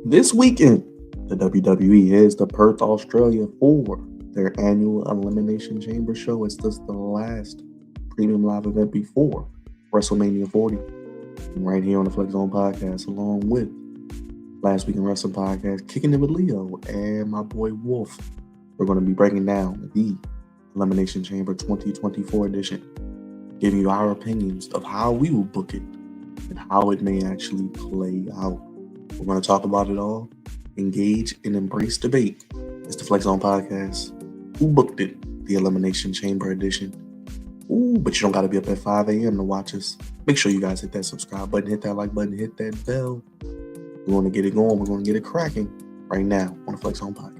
This weekend, the WWE is to Perth, Australia for their annual Elimination Chamber show. It's just the last premium live event before WrestleMania 40. And right here on the Flex Zone podcast, along with Last Week in Wrestling podcast, Kicking It with Leo and my boy Wolf. We're going to be breaking down the Elimination Chamber 2024 edition, giving you our opinions of how we will book it and how it may actually play out. We're going to talk about it all, engage and embrace debate. It's the Flex On Podcast. Who booked it? The Elimination Chamber edition. Ooh, but you don't got to be up at 5 a.m. to watch us. Make sure you guys hit that subscribe button, hit that like button, hit that bell. We're going to get it going. We're going to get it cracking right now on the Flex On Podcast.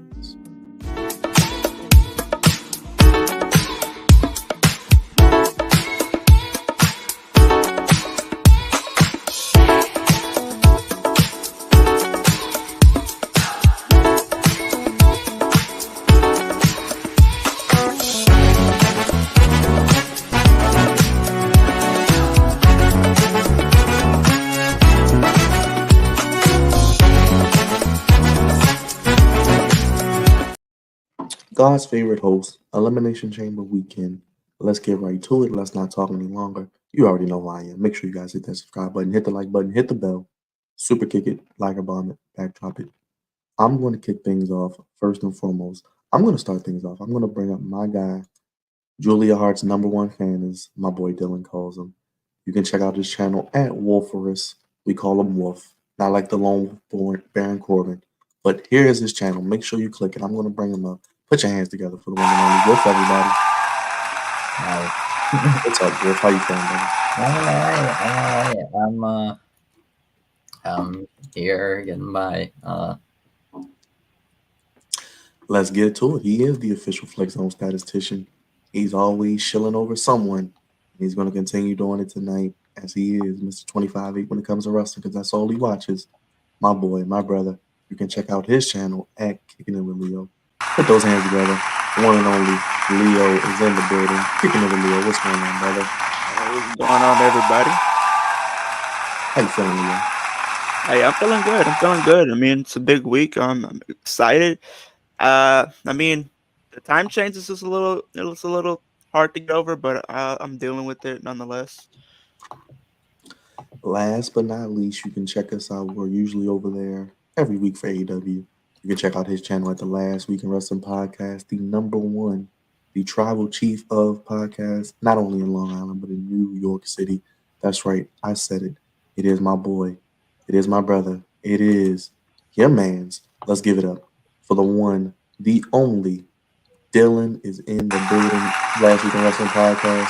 God's favorite host, Elimination Chamber weekend. Let's get right to it. Let's not talk any longer. You already know who I am. Make sure you guys hit that subscribe button, hit the like button, hit the bell, super kick it, like a bomb it, backdrop it. I'm going to kick things off first and foremost. I'm going to start things off. I'm going to bring up my guy, Julia Hart's number one fan, as my boy Dylan calls him. You can check out his channel at Wolferus. We call him Wolf, not like the lone Baron Corbin. But here is his channel. Make sure you click it. I'm going to bring him up. Put your hands together for the one and only Wolf, everybody. Hi. What's up, Wolf? How you feeling, All right. I'm here getting by. Let's get to it. He is the official Flex Zone statistician. He's always shilling over someone. He's going to continue doing it tonight as he is Mr. 25-8 when it comes to wrestling because that's all he watches. My boy, my brother. You can check out his channel at Kicking It with Leo. Put those hands together. One and only Leo is in the building. Kicking It with Leo. What's going on, brother? What's going on, everybody? How you feeling, Leo? Hey, I'm feeling good. I mean, it's a big week. I'm excited. I mean, the time changes is a little hard to get over, but I'm dealing with it nonetheless. Last but not least, you can check us out. We're usually over there every week for AEW. You can check out his channel at the Last Week in Wrestling podcast, the number one, the tribal chief of podcasts, not only in Long Island, but in New York City. That's right. I said it. It is my boy. It is my brother. It is your man's. Let's give it up for the one, the only. Dylan is in the building. Last Week in Wrestling podcast.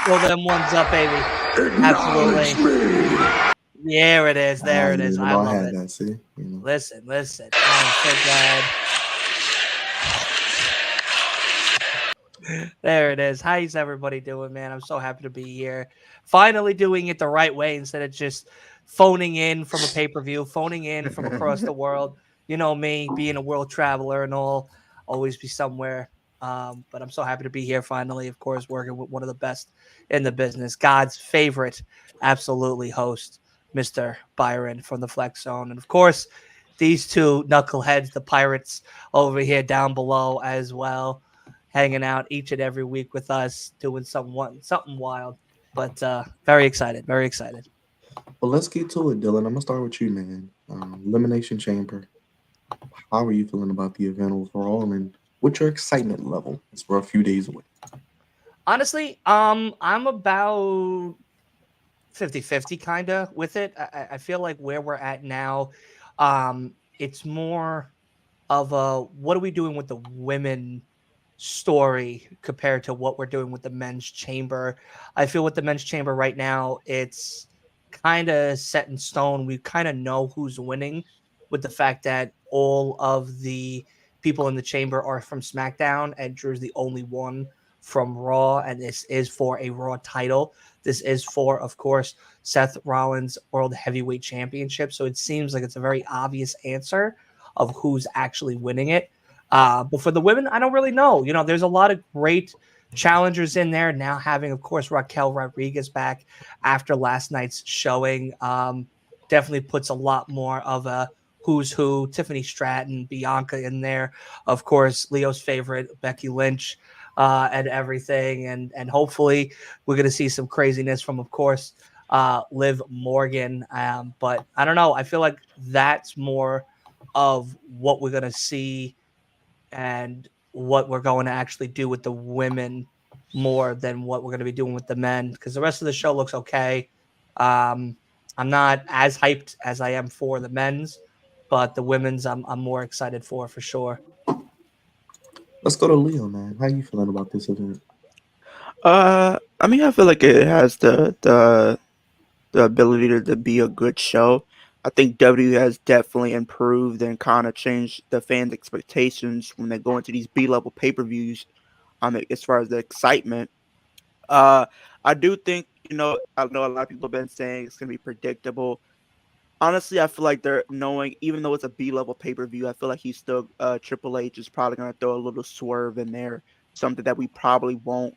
Well, them ones up, baby. Absolutely. There it is. There it is. I love it. That, see? You know. Listen. I'm so glad. There it is. How's everybody doing, man? I'm so happy to be here. Finally doing it the right way instead of just phoning in from a pay-per-view, phoning in from across the world. You know me, being a world traveler and all, always be somewhere. But I'm so happy to be here finally, of course, working with one of the best in the business, God's favorite, absolutely host, Mr. Byron from the Flex Zone. And, of course, these two knuckleheads, the Pirates, over here down below as well, hanging out each and every week with us, doing something wild. But very excited, very excited. Well, let's get to it, Dylan. I'm going to start with you, man. Elimination Chamber. How are you feeling about the event overall, and what's your excitement level? It's for a few days away. Honestly, I'm about 50-50 kind of with it. I feel like where we're at now, it's more of a what are we doing with the women story compared to what we're doing with the men's chamber. I feel with the men's chamber right now, it's kind of set in stone. We kind of know who's winning with the fact that all of the people in the chamber are from SmackDown and Drew's the only one from Raw, and this is for a Raw title. This is for, of course, Seth Rollins World Heavyweight Championship. So it seems like it's a very obvious answer of who's actually winning it. But for the women, I don't really know. You know, there's a lot of great challengers in there now, having, of course, Raquel Rodriguez back after last night's showing. definitely puts a lot more of a who's who. Tiffany Stratton, Bianca in there, of course, Leo's favorite Becky Lynch, and everything, and hopefully we're gonna see some craziness from, of course, Liv Morgan. But I don't know. I feel like that's more of what we're gonna see and what we're going to actually do with the women more than what we're going to be doing with the men, because the rest of the show looks okay. Um, I'm not as hyped as I am for the men's, but the women's I'm more excited for sure. Let's go to Leo, man. How you feeling about this event? I mean, I feel like it has the ability to be a good show. I think W has definitely improved and kind of changed the fans' expectations when they go into these B level pay per views. As far as the excitement, uh, I do think I know a lot of people have been saying it's gonna be predictable. Honestly, I feel like they're knowing, even though it's a B level pay per view, I feel like he's still Triple H is probably gonna throw a little swerve in there, something that we probably won't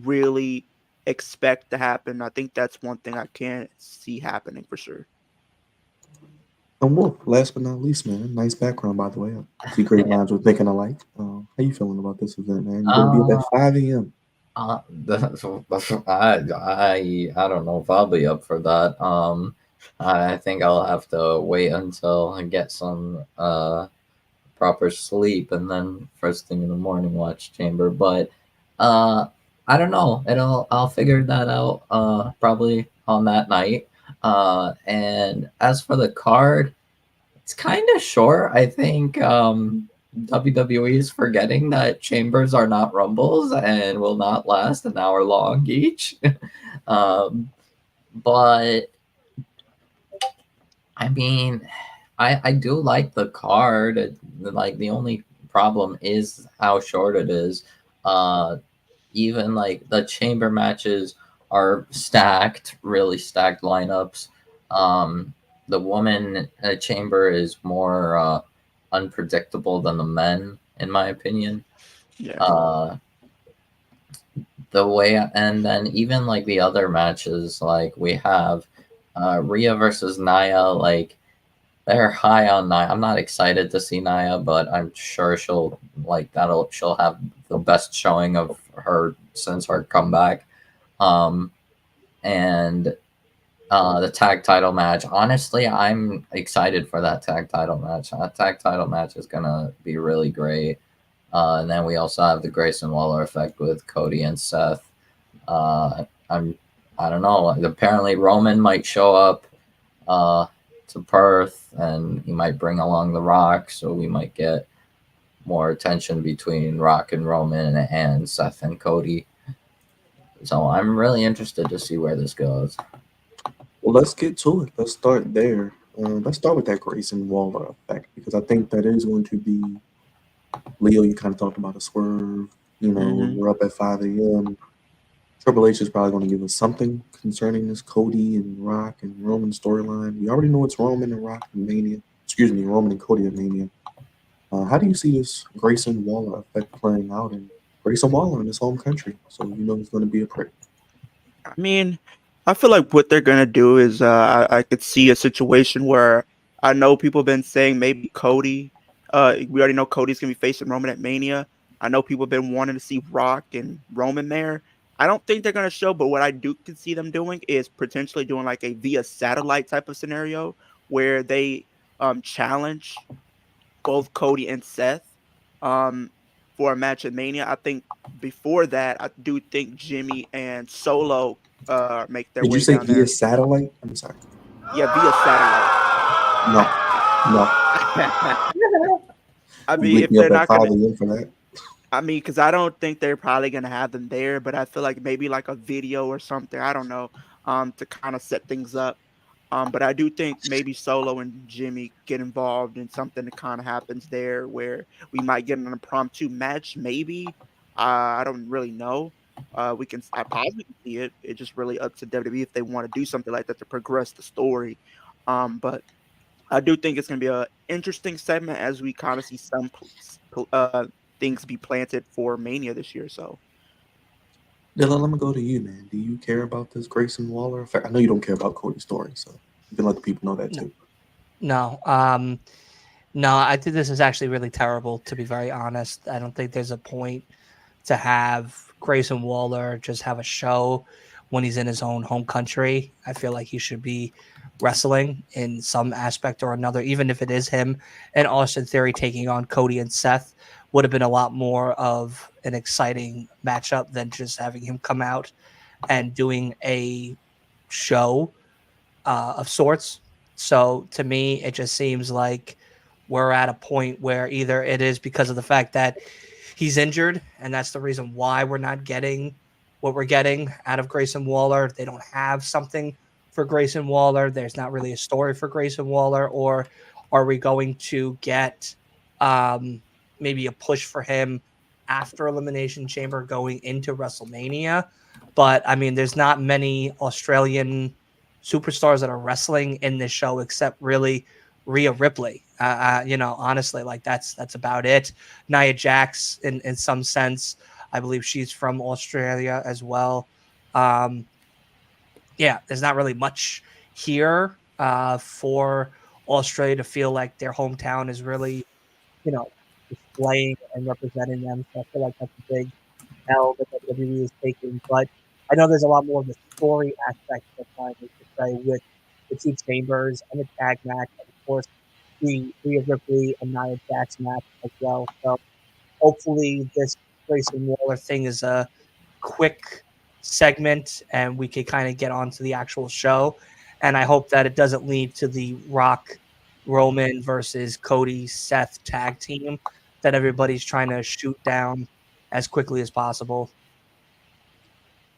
really expect to happen. I think that's one thing I can't see happening for sure. And Wolf, last but not least, man. Nice background, by the way. I see great minds were thinking alike. How you feeling about this event, man? You're gonna be up Uh, at 5 a.m. I don't know if I'll be up for that. I think I'll have to wait until I get some proper sleep and then first thing in the morning watch Chamber. But uh, I don't know. I'll figure that out probably on that night. And as for the card, it's kind of short. I think WWE is forgetting that chambers are not rumbles and will not last an hour long each. um, but I mean, I do like the card. Like the only problem is how short it is. Uh, Even like the chamber matches are stacked, really stacked lineups. Um, the woman chamber is more unpredictable than the men, in my opinion. Yeah. Uh, the way, and then even like the other matches, like we have Rhea versus Naya, like they're high on Naya. I'm not excited to see Naya, but I'm sure she'll have the best showing of her since her comeback. Um, and the tag title match. Honestly, I'm excited for that tag title match. That tag title match is gonna be really great. And then we also have the Grayson Waller effect with Cody and Seth. I'm I don't know. Apparently Roman might show up uh, to Perth, and he might bring along The Rock, so we might get more attention between Rock and Roman and Seth and Cody. So I'm really interested to see where this goes. Well, let's get to it. Let's start there. Let's start with that Grayson Waller effect because I think that is going to be Leo. You kind of talked about a swerve. Hmm. We're up at 5 a.m. Triple H is probably going to give us something concerning this Cody and Rock and Roman storyline. We already know it's Roman and Rock and Mania. Excuse me, Roman and Cody at Mania. How do you see this Grayson Waller effect playing out in Grayson Waller in his home country? So you know he's going to be a prick. I mean, I feel like what they're gonna do is I could see a situation where I know people have been saying maybe Cody. We already know Cody's gonna be facing Roman at Mania. I know people have been wanting to see Rock and Roman there. I don't think they're gonna show, but what I do can see them doing is potentially doing like a via satellite type of scenario where they challenge both Cody and Seth um, for a match at Mania. I think before that, I do think Jimmy and Solo make their Did you way say down via there. satellite? I'm sorry. Yeah, via satellite. No, no. I You mean, wake if me they're up at not 5 gonna, a.m. for that. I mean, because I don't think they're probably gonna have them there, but I feel like maybe like a video or something. I don't know, to kind of set things up. But I do think maybe Solo and Jimmy get involved in something that kind of happens there where we might get an impromptu match. Maybe I don't really know. I possibly can see it. It's just really up to WWE if they want to do something like that to progress the story. But I do think it's going to be a interesting segment as we kind of see some things be planted for Mania this year. So Dylan, let me go to you, man. Do you care about this Grayson Waller effect? I know you don't care about Cody's story, so You can let the people know that No, too. no. No, I think this is actually really terrible, to be very honest. I don't think there's a point to have Grayson Waller just have a show when he's in his own home country. I feel like he should be wrestling in some aspect or another, even if it is him and Austin Theory taking on Cody and Seth would have been a lot more of an exciting matchup than just having him come out and doing a show of sorts. So to me, it just seems like we're at a point where either it is because of the fact that he's injured, and that's the reason why we're not getting what we're getting out of Grayson Waller. They don't have something for Grayson Waller. There's not really a story for Grayson Waller, or are we going to get um, maybe a push for him after Elimination Chamber going into WrestleMania? But I mean, there's not many Australian superstars that are wrestling in this show except really Rhea Ripley. Honestly, like that's about it. Nia Jax, in some sense, I believe she's from Australia as well. Um, yeah, there's not really much here for Australia to feel like their hometown is really, displaying and representing them. So I feel like that's a big L that WWE is taking. But I know there's a lot more of the story aspect they're trying to portray with the two chambers and the tag match, and of course the Rhea Ripley and Nia Jax match as well. So hopefully this Grayson Waller thing is a quick segment and we can kind of get on to the actual show. And I hope that it doesn't lead to the Rock Roman versus Cody Seth tag team that everybody's trying to shoot down as quickly as possible.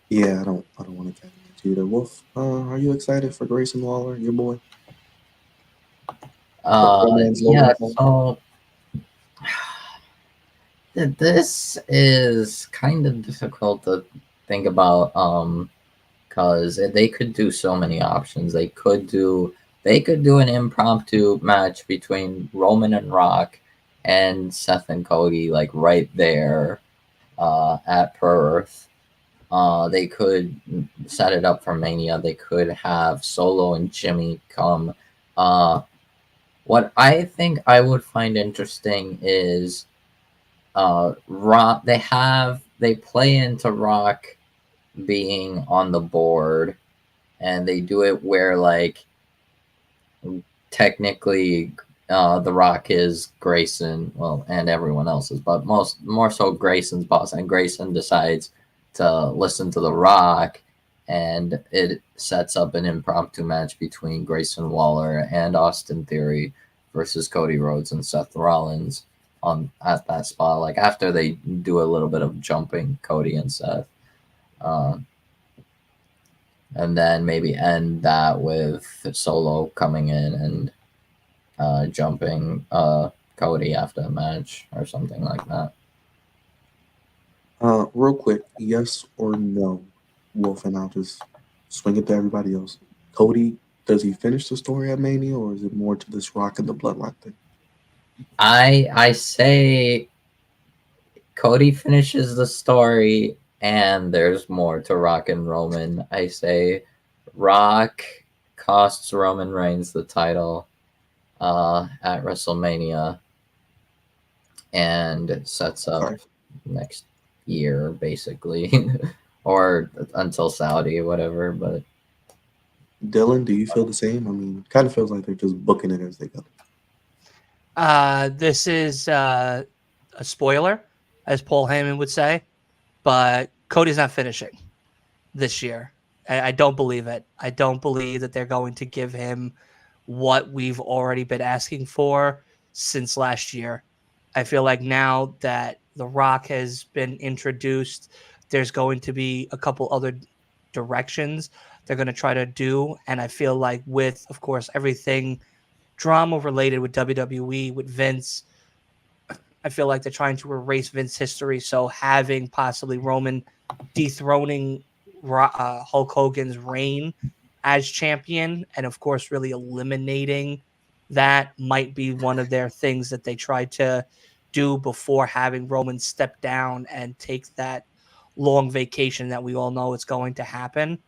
Yeah, I don't want to tag match either. Wolf, are you excited for Grayson Waller, your boy? The poor man's Yeah, Logan Paul. so this is kind of difficult to think about because they could do so many options. They could do an impromptu match between Roman and Rock and Seth and Cody, like right there at Perth. They could set it up for Mania. They could have Solo and Jimmy come. Uh, what I think I would find interesting is Rock. They play into Rock being on the board, and they do it where like technically the Rock is Grayson, well, and everyone else's, but more so Grayson's boss, and Grayson decides to listen to the Rock, and it sets up an impromptu match between Grayson Waller and Austin Theory versus Cody Rhodes and Seth Rollins on at that spot. Like after they do a little bit of jumping, Cody and Seth. Uh, and then maybe end that with Solo coming in and jumping Cody after the match or something like that. Real quick, yes or no, Wolf, and I'll just swing it to everybody else. Cody, does he finish the story at Mania, or is it more to this Rock and the Bloodline thing? I say Cody finishes the story and there's more to Rock and Roman. I say Rock costs Roman Reigns the title at WrestleMania and sets up Sorry. next year basically or until Saudi or whatever. But Dylan, do you feel the same? I mean, kind of feels like they're just booking it as they go. This is a spoiler, as Paul Heyman would say, but Cody's not finishing this year. I don't believe it. I don't believe that they're going to give him what we've already been asking for since last year. I feel like now that The Rock has been introduced, there's going to be a couple other directions they're going to try to do. And I feel like, with, of course, everything drama related with WWE, with Vince, I feel like they're trying to erase Vince history. So having possibly Roman dethroning Hulk Hogan's reign as champion, and of course, really eliminating that might be one of their things that they try to do before having Roman step down and take that long vacation that we all know is going to happen.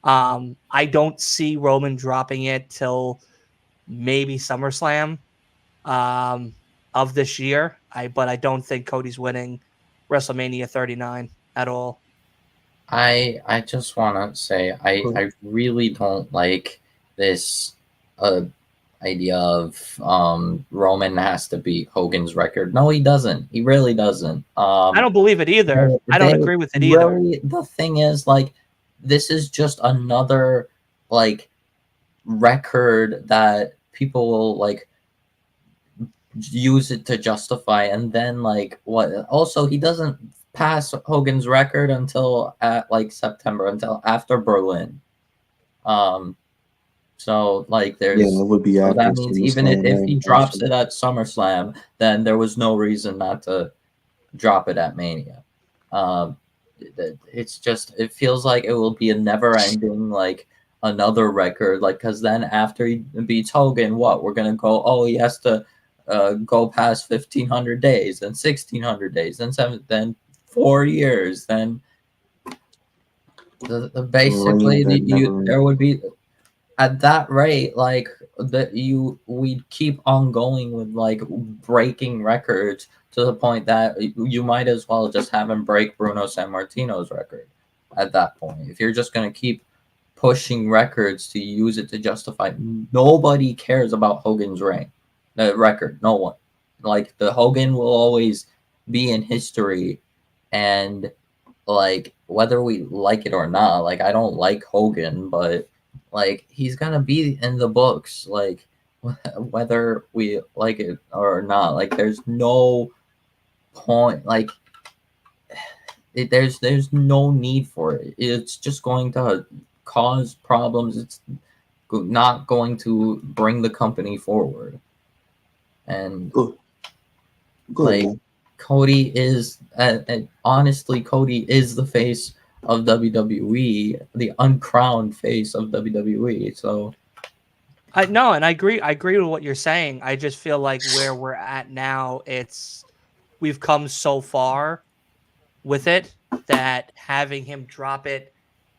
I don't see Roman dropping it till maybe SummerSlam um, of this year. But I don't think Cody's winning WrestleMania 39 at all. I just want to say I really don't like this idea of Roman has to beat Hogan's record. No, he doesn't. He really doesn't. I don't believe it either. I don't agree with it either. Really, the thing is, like, this is just another like record that people will like use it to justify, and then like what? Also, he doesn't pass Hogan's record until at like September, until after Berlin. Um, so like Yeah, there's it would be so after that means even SummerSlam if he and drops after. it at SummerSlam, then there was no reason not to drop it at Mania. Um, it's just it feels like it will be a never ending like another record like because then after he beats Hogan, what we're gonna go? Oh, he has to go past 1,500 days, then 1,600 days, then 4 years, then The reign basically that you never there ends. would be at that rate like that we keep on going with like breaking records to the point that you might as well just have him break Bruno San Martino's record at that point if you're just going to keep pushing records to use it to justify. Nobody cares about Hogan's reign, the record. No one. Like the Hogan will always be in history, and like whether we like it or not, like I don't like Hogan, but like he's gonna be in the books, like whether we like it or not. Like there's no point, like there's no need for it. It's just going to cause problems. It's not going to bring the company forward. And Good, good like man. Cody is, honestly, Cody is the face of WWE, the uncrowned face of WWE. So I no, and I agree. I agree with what you're saying. I just feel like where we're at now, we've come so far with it that having him drop it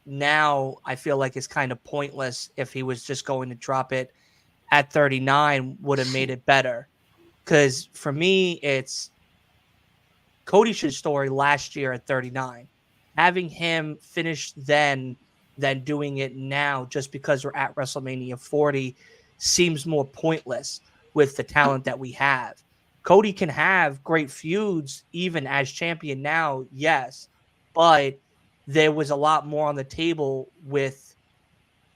now, I feel like is kind of pointless. If he was just going to drop it at 39, would have made it better. Because for me, it's Cody's story last year at 39. Having him finish than doing it now just because we're at WrestleMania 40 seems more pointless with the talent that we have. Cody can have great feuds even as champion now, yes, but there was a lot more on the table with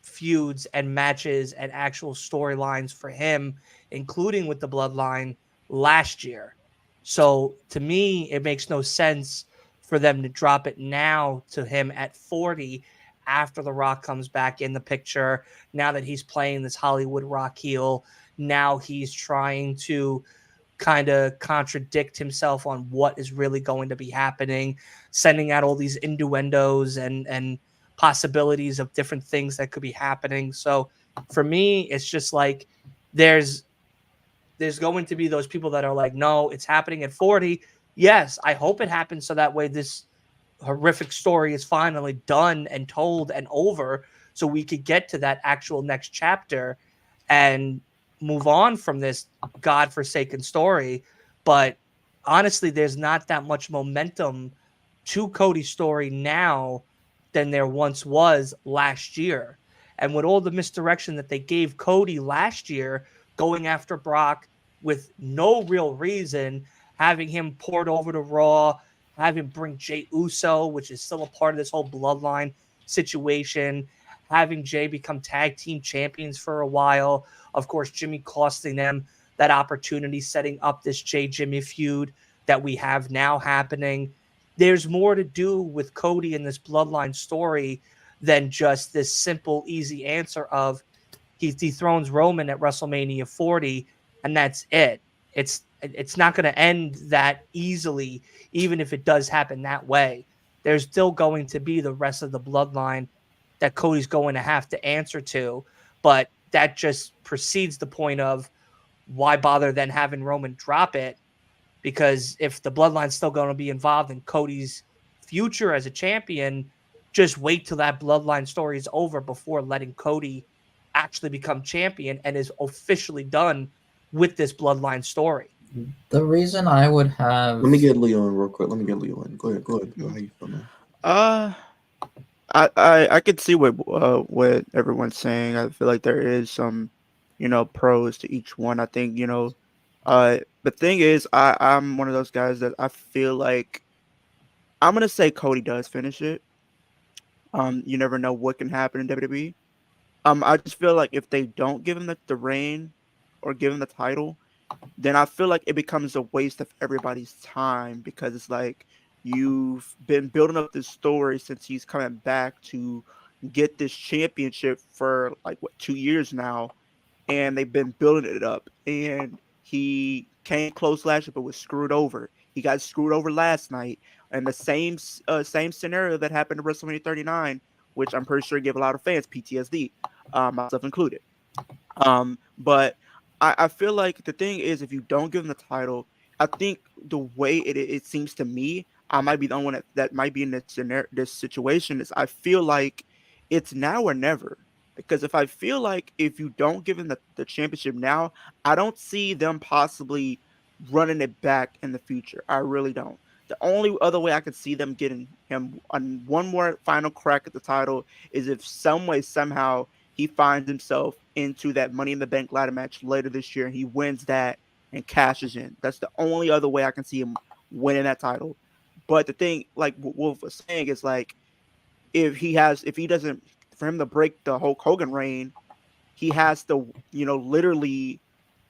feuds and matches and actual storylines for him, including with the bloodline last year. So to me, it makes no sense for them to drop it now to him at 40 after The Rock comes back in the picture. Now that he's playing this Hollywood Rock heel, now he's trying to kind of contradict himself on what is really going to be happening, sending out all these innuendos and possibilities of different things that could be happening. So for me, it's just like there's going to be those people that are like, no, it's happening at 40. Yes, I hope it happens so that way this horrific story is finally done and told and over so we could get to that actual next chapter and move on from this godforsaken story. But honestly, there's not that much momentum to Cody's story now than there once was last year. And with all the misdirection that they gave Cody last year, going after Brock with no real reason, having him poured over to Raw, have him bring Jey Uso, which is still a part of this whole bloodline situation, having Jey become tag team champions for a while. Of course, Jimmy costing them that opportunity, setting up this Jey Jimmy feud that we have now happening. There's more to do with Cody in this bloodline story than just this simple, easy answer of he dethrones Roman at WrestleMania 40, and that's it. It's not going to end that easily, even if it does happen that way. There's still going to be the rest of the bloodline that Cody's going to have to answer to, but that just precedes the point of why bother then having Roman drop it? Because if the bloodline's still going to be involved in Cody's future as a champion, just wait till that bloodline story is over before letting Cody actually become champion and is officially done with this bloodline story. The reason I would have Let me get Leo in real quick. Let me get Leo in. Go ahead. Go ahead. How you feel, man? I could see what everyone's saying. I feel like there is some, pros to each one. I think, the thing is, I'm one of those guys that I feel like I'm gonna say Cody does finish it. You never know what can happen in WWE. I just feel like if they don't give him the reign or give him the title, then I feel like it becomes a waste of everybody's time because it's like you've been building up this story since he's coming back to get this championship for like what 2 years now, and they've been building it up. And he came close last year, but was screwed over. He got screwed over last night, and the same scenario that happened to WrestleMania 39, which I'm pretty sure gave a lot of fans PTSD, myself included. But I feel like the thing is, if you don't give him the title, I think the way it seems to me, I might be the only one that might be in this scenario, this situation. Is I feel like it's now or never. Because if I feel like if you don't give him the championship now, I don't see them possibly running it back in the future. I really don't. The only other way I could see them getting him on one more final crack at the title is if some way, somehow, he finds himself into that Money in the Bank ladder match later this year and he wins that and cashes in. That's the only other way I can see him winning that title. But the thing, like Wolf was saying, is like if he doesn't, for him to break the Hulk Hogan reign, he has to, literally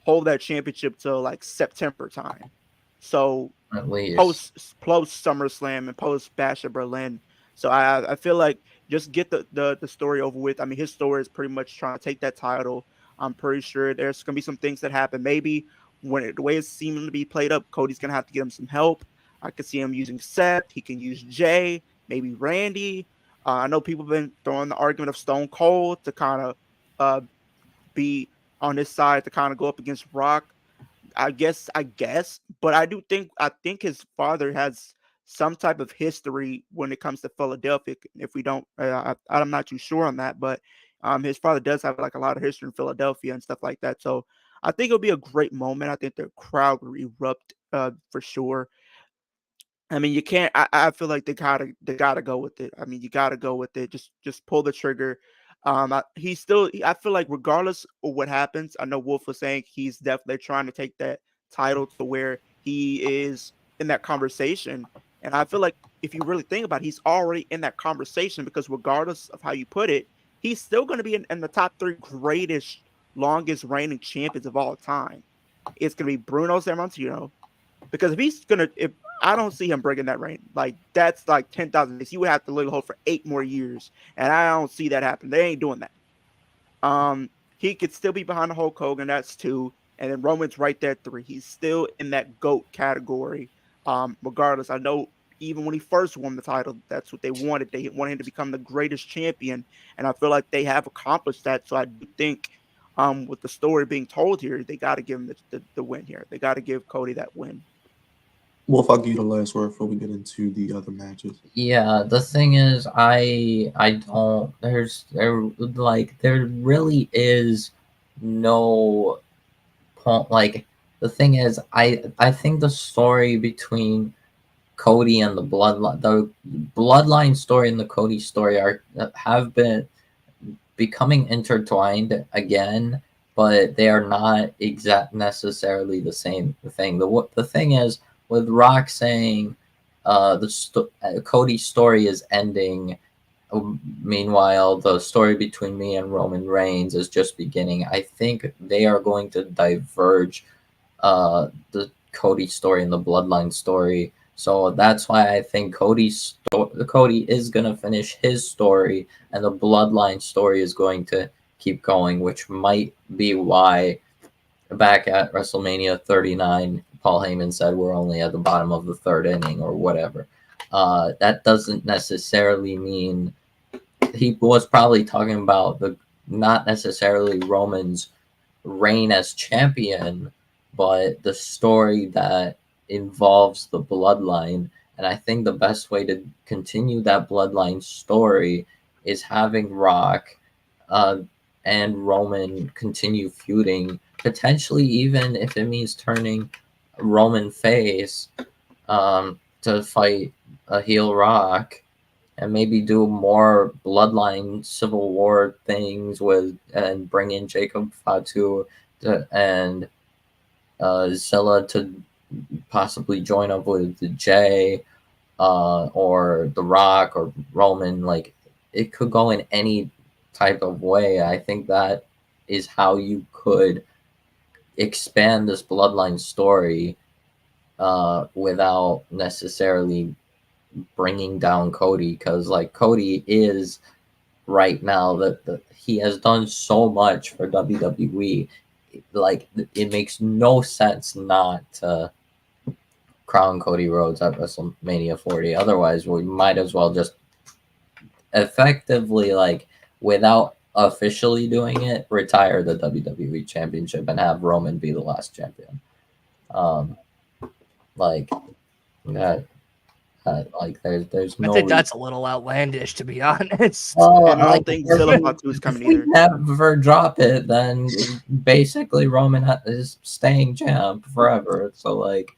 hold that championship till like September time. So at least. post SummerSlam and post Bash of Berlin. So I feel like just get the story over with. I mean, his story is pretty much trying to take that title. I'm pretty sure there's gonna be some things that happen. Maybe the way it's seeming to be played up, Cody's gonna have to get him some help. I could see him using Seth. He can use Jay, maybe Randy. I know people have been throwing the argument of Stone Cold to kind of be on this side to kind of go up against Rock. I guess, but I think his father has some type of history when it comes to Philadelphia. If we don't, I'm not too sure on that, but his father does have like a lot of history in Philadelphia and stuff like that. So I think it'll be a great moment. I think the crowd will erupt for sure. I mean, you can't. I feel like they gotta go with it. I mean, you gotta go with it. Just pull the trigger. I feel like regardless of what happens, I know Wolf was saying he's definitely trying to take that title to where he is in that conversation. And I feel like if you really think about it, he's already in that conversation because regardless of how you put it, he's still going to be in the top three greatest, longest reigning champions of all time. It's going to be Bruno Sammartino, because if I don't see him breaking that reign, like that's like 10,000 days. He would have to literally hold for 8 more years, and I don't see that happen. They ain't doing that. He could still be behind the Hulk Hogan. That's 2, and then Roman's right there at 3. He's still in that GOAT category. Regardless, I know even when he first won the title, that's what they wanted. They wanted him to become the greatest champion, and I feel like they have accomplished that. So I do think, with the story being told here, they got to give him the win here. They got to give Cody that win. Wolf, I'll give you the last word before we get into the other matches. Yeah, the thing is, I don't. There really is no point. Like the thing is, I think the story between Cody and the bloodline story and the Cody story have been becoming intertwined again, but they are not necessarily the same thing. The thing is, with Rock saying Cody's story is ending, meanwhile the story between me and Roman Reigns is just beginning. I think they are going to diverge the Cody story and the bloodline story. So that's why I think Cody is going to finish his story and the bloodline story is going to keep going, which might be why back at WrestleMania 39, Paul Heyman said we're only at the bottom of the third inning or whatever. That doesn't necessarily mean he was probably talking about not necessarily Roman's reign as champion, but the story that involves the bloodline. And I think the best way to continue that bloodline story is having Rock uh, and Roman continue feuding, potentially even if it means turning Roman face to fight a heel Rock, and maybe do more bloodline civil war things with and bring in Jacob Fatu and Zilla to possibly join up with Jay or The Rock or Roman. Like, it could go in any type of way. I think that is how you could expand this bloodline story without necessarily bringing down Cody, because like Cody is right now that he has done so much for WWE. Like, it makes no sense not to crown Cody Rhodes at WrestleMania 40. Otherwise, we might as well just effectively, like, without officially doing it, retire the WWE Championship and have Roman be the last champion. Like that. Like, there's no. I think that's a little outlandish, to be honest. Well, And I like, don't think if Zilla we, Fatu is coming if we either. never drop it, then basically Roman is staying champ forever. So, like,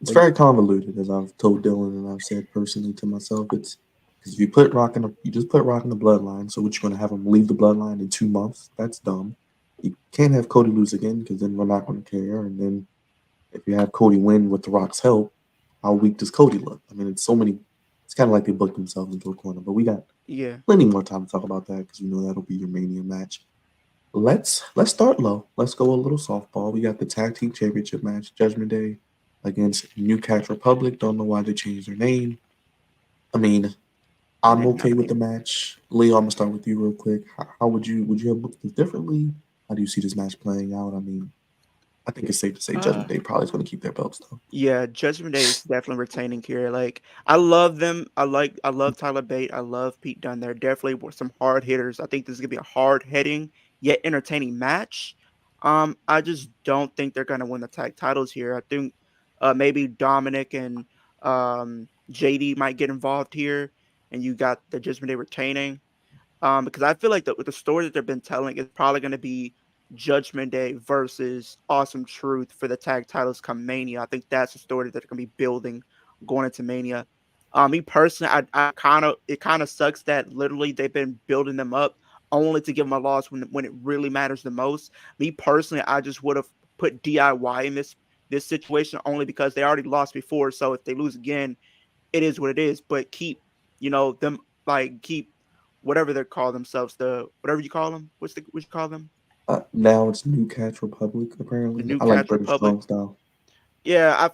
It's very convoluted, as I've told Dylan and I've said personally to myself. It's because if you put Rock in, you just put Rock in the bloodline. So what you're going to have him leave the bloodline in 2 months? That's dumb. You can't have Cody lose again because then we're not going to care. And then if you have Cody win with The Rock's help, how weak does Cody look? I mean, it's so many. It's kind of like they booked themselves into a corner. But we got Yeah. plenty more time to talk about that because we know that'll be your Mania match. Let's start low. Let's go a little softball. We got the tag team championship match, Judgment Day against New Catch Republic. Don't know why they changed their name. I mean, I'm Name, okay not with the name. match. Leo, I'm gonna start with you real quick. How would you have booked this differently? How do you see this match playing out? I mean, I think it's safe to say Uh, Judgment Day probably is going to keep their belts though. Yeah, Judgment Day is definitely retaining here. Like, I love them. I love Tyler Bate. I love Pete Dunne. They're definitely some hard hitters. I think this is gonna be a hard hitting yet entertaining match. I just don't think they're gonna win the tag titles here. I think maybe Dominic and JD might get involved here, and you got the Judgment Day retaining. Because I feel like the story that they've been telling is probably going to be Judgment Day versus Awesome Truth for the tag titles come Mania. I think that's the story that they're going to be building going into Mania. Me personally, I kind of it kind of sucks that literally they've been building them up only to give them a loss when it really matters the most. Me personally, I just would have put DIY in this situation only because they already lost before. So if they lose again, it is what it is. But keep them like keep whatever they call themselves, the whatever you call them. What you call them? Now it's New Catch Republic. The Apparently, New I like Catch British Republic. strong style. Yeah,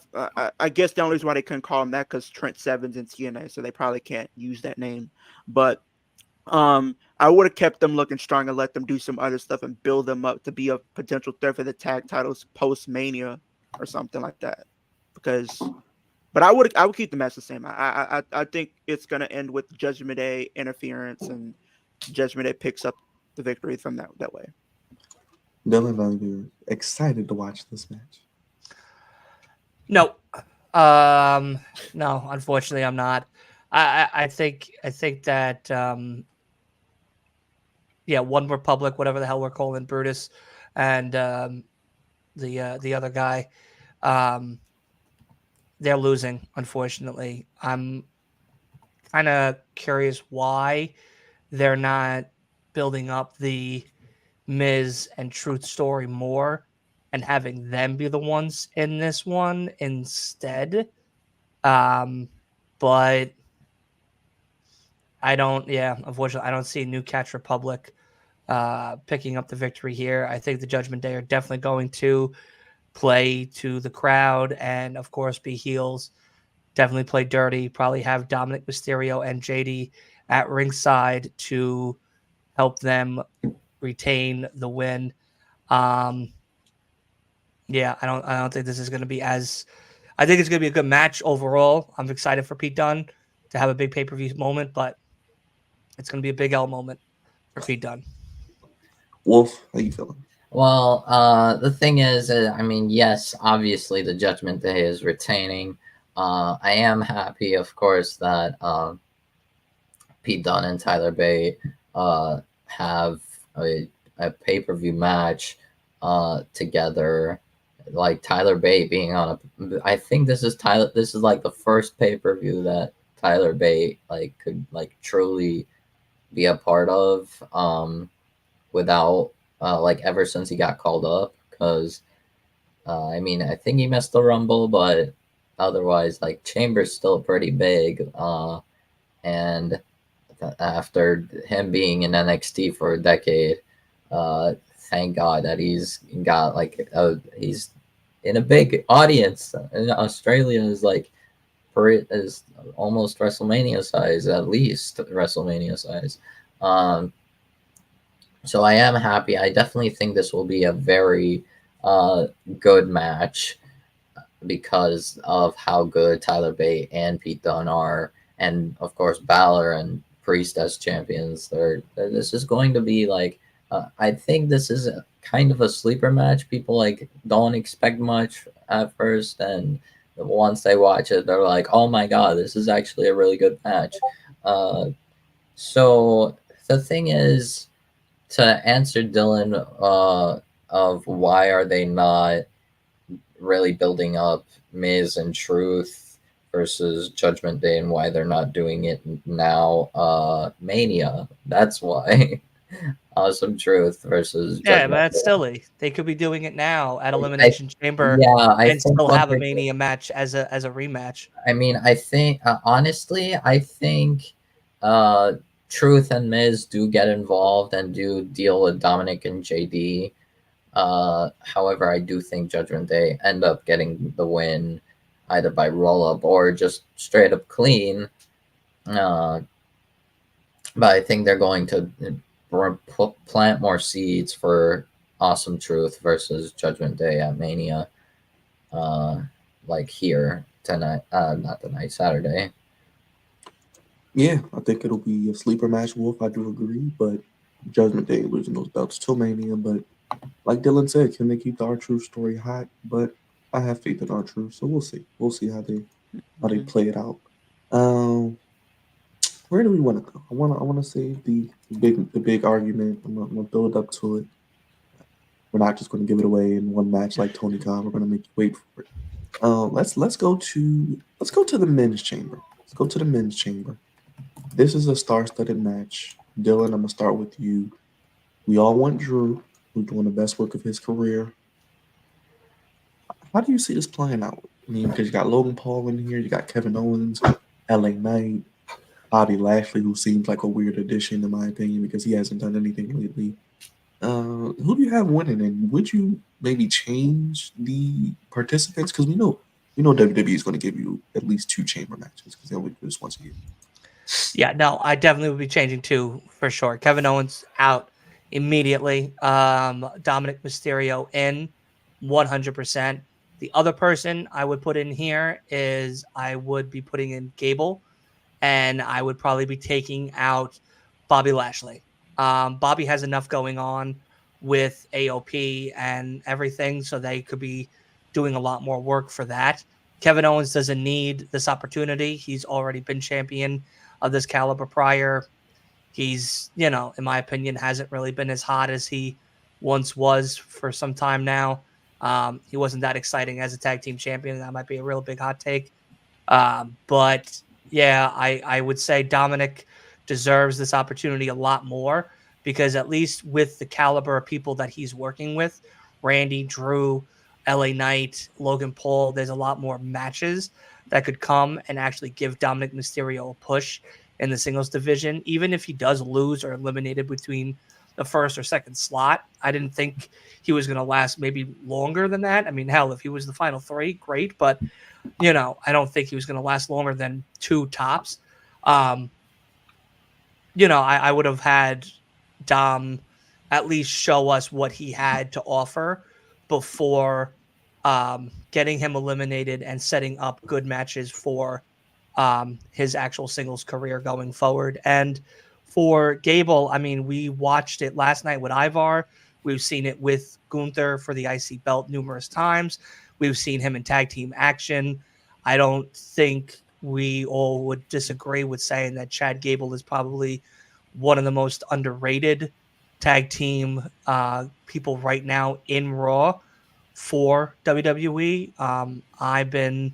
I guess the only reason why they couldn't call them that because Trent Seven's in TNA, so they probably can't use that name. But I would have kept them looking strong and let them do some other stuff and build them up to be a potential threat for the tag titles post Mania or something like that. Because, but I would keep the match the same. I think it's gonna end with Judgment Day interference and Judgment Day picks up the victory from that way. Dylan, are you excited to watch this match? No, no. Unfortunately, I'm not. I think that yeah, One Republic, whatever the hell we're calling Brutus, and the other guy, um, they're losing. Unfortunately, I'm kind of curious why they're not building up the Miz and Truth story more and having them be the ones in this one instead. But unfortunately, I don't see New Catch Republic picking up the victory here. I think the Judgment Day are definitely going to play to the crowd and, of course, be heels. Definitely play dirty. Probably have Dominic Mysterio and JD at ringside to help them retain the win. Yeah, I don't think this is going to be as. I think it's going to be a good match overall. I'm excited for Pete Dunne to have a big pay-per-view moment, but it's going to be a big L moment for Pete Dunne. Wolf, how you feeling? Well, the thing is, I mean, yes, obviously the Judgment Day is retaining. I am happy, of course, that Pete Dunne and Tyler Bate have a pay per view match together. Like Tyler Bate being on a, I think this is Tyler. This is like the first pay per view that Tyler Bate like could like truly be a part of without like ever since he got called up. Because I mean, I think he missed the Rumble, but otherwise, like Chamber's still pretty big. And after him being in NXT for a decade, uh, thank God that he's got like he's in a big audience. In Australia is like is almost WrestleMania size, at least WrestleMania size. Um, so I am happy. I definitely think this will be a very uh, good match because of how good Tyler Bate and Pete Dunne are, and of course Balor and Priest as champions. This is going to be like I think this is a, kind of a sleeper match. People like don't expect much at first, and once they watch it, they're like, "Oh my god, this is actually a really good match." Uh, so the thing is, to answer Dylan, of why are they not really building up Miz and Truth versus Judgment Day and why they're not doing it now. Mania. That's why. Awesome Truth versus Yeah, but Judgment that's Day. silly. They could be doing it now at I Elimination Chamber yeah, I and think still what have a they're Mania match as a rematch. I mean, I think honestly, I think uh, Truth and Miz do get involved and do deal with Dominic and JD. However, I do think Judgment Day end up getting the win either by roll up or just straight up clean. Uh, but I think they're going to plant more seeds for Awesome Truth versus Judgment Day at Mania, uh, like here tonight. Not tonight, Saturday. Yeah, I think it'll be a sleeper match, Wolf. I do agree, but Judgment Day ain't losing those belts till Mania. But like Dylan said, can they keep the R-Truth story hot? But I have faith in R-Truth, so we'll see. We'll see how they Mhm. play it out. Um, where do we want to go? I wanna save the big argument. I'm gonna build up to it. We're not just gonna give it away in one match like Tony Khan. We're gonna make you wait for it. Let's go to the men's chamber. Let's go to the men's chamber. This is a star-studded match. Dylan, I'm gonna start with you. We all want Drew, who's doing the best work of his career. How do you see this playing out? I mean, because you got Logan Paul in here, you got Kevin Owens, LA Knight, Bobby Lashley, who seems like a weird addition in my opinion because he hasn't done anything lately. Who do you have winning, and would you maybe change the participants? Because we know WWE is going to give you at least two chamber matches because they only do this once a year. Yeah, no, I definitely would be changing too for sure. Kevin Owens out immediately. Dominic Mysterio in 100%. The other person I would put in here is I would be putting in Gable, and I would probably be taking out Bobby Lashley. Bobby has enough going on with AOP and everything, so they could be doing a lot more work for that. Kevin Owens doesn't need this opportunity. He's already been champion of this caliber prior. He's, in my opinion, hasn't really been as hot as he once was for some time now. He wasn't that exciting as a tag team champion. That might be a real big hot take. But yeah, I would say Dominic deserves this opportunity a lot more because at least with the caliber of people that he's working with, Randy, Drew, LA Knight, Logan Paul, there's a lot more matches that could come and actually give Dominic Mysterio a push in the singles division. Even if he does lose or eliminated between the first or second slot, I didn't think he was going to last maybe longer than that. I mean, hell, if he was the final three, great. But I don't think he was going to last longer than two tops. Um, I would have had Dom at least show us what he had to offer before getting him eliminated and setting up good matches for his actual singles career going forward. And for Gable, I mean, we watched it last night with Ivar. We've seen it with Gunther for the IC belt numerous times. We've seen him in tag team action. I don't think we all would disagree with saying that Chad Gable is probably one of the most underrated tag team people right now in Raw for WWE. I've been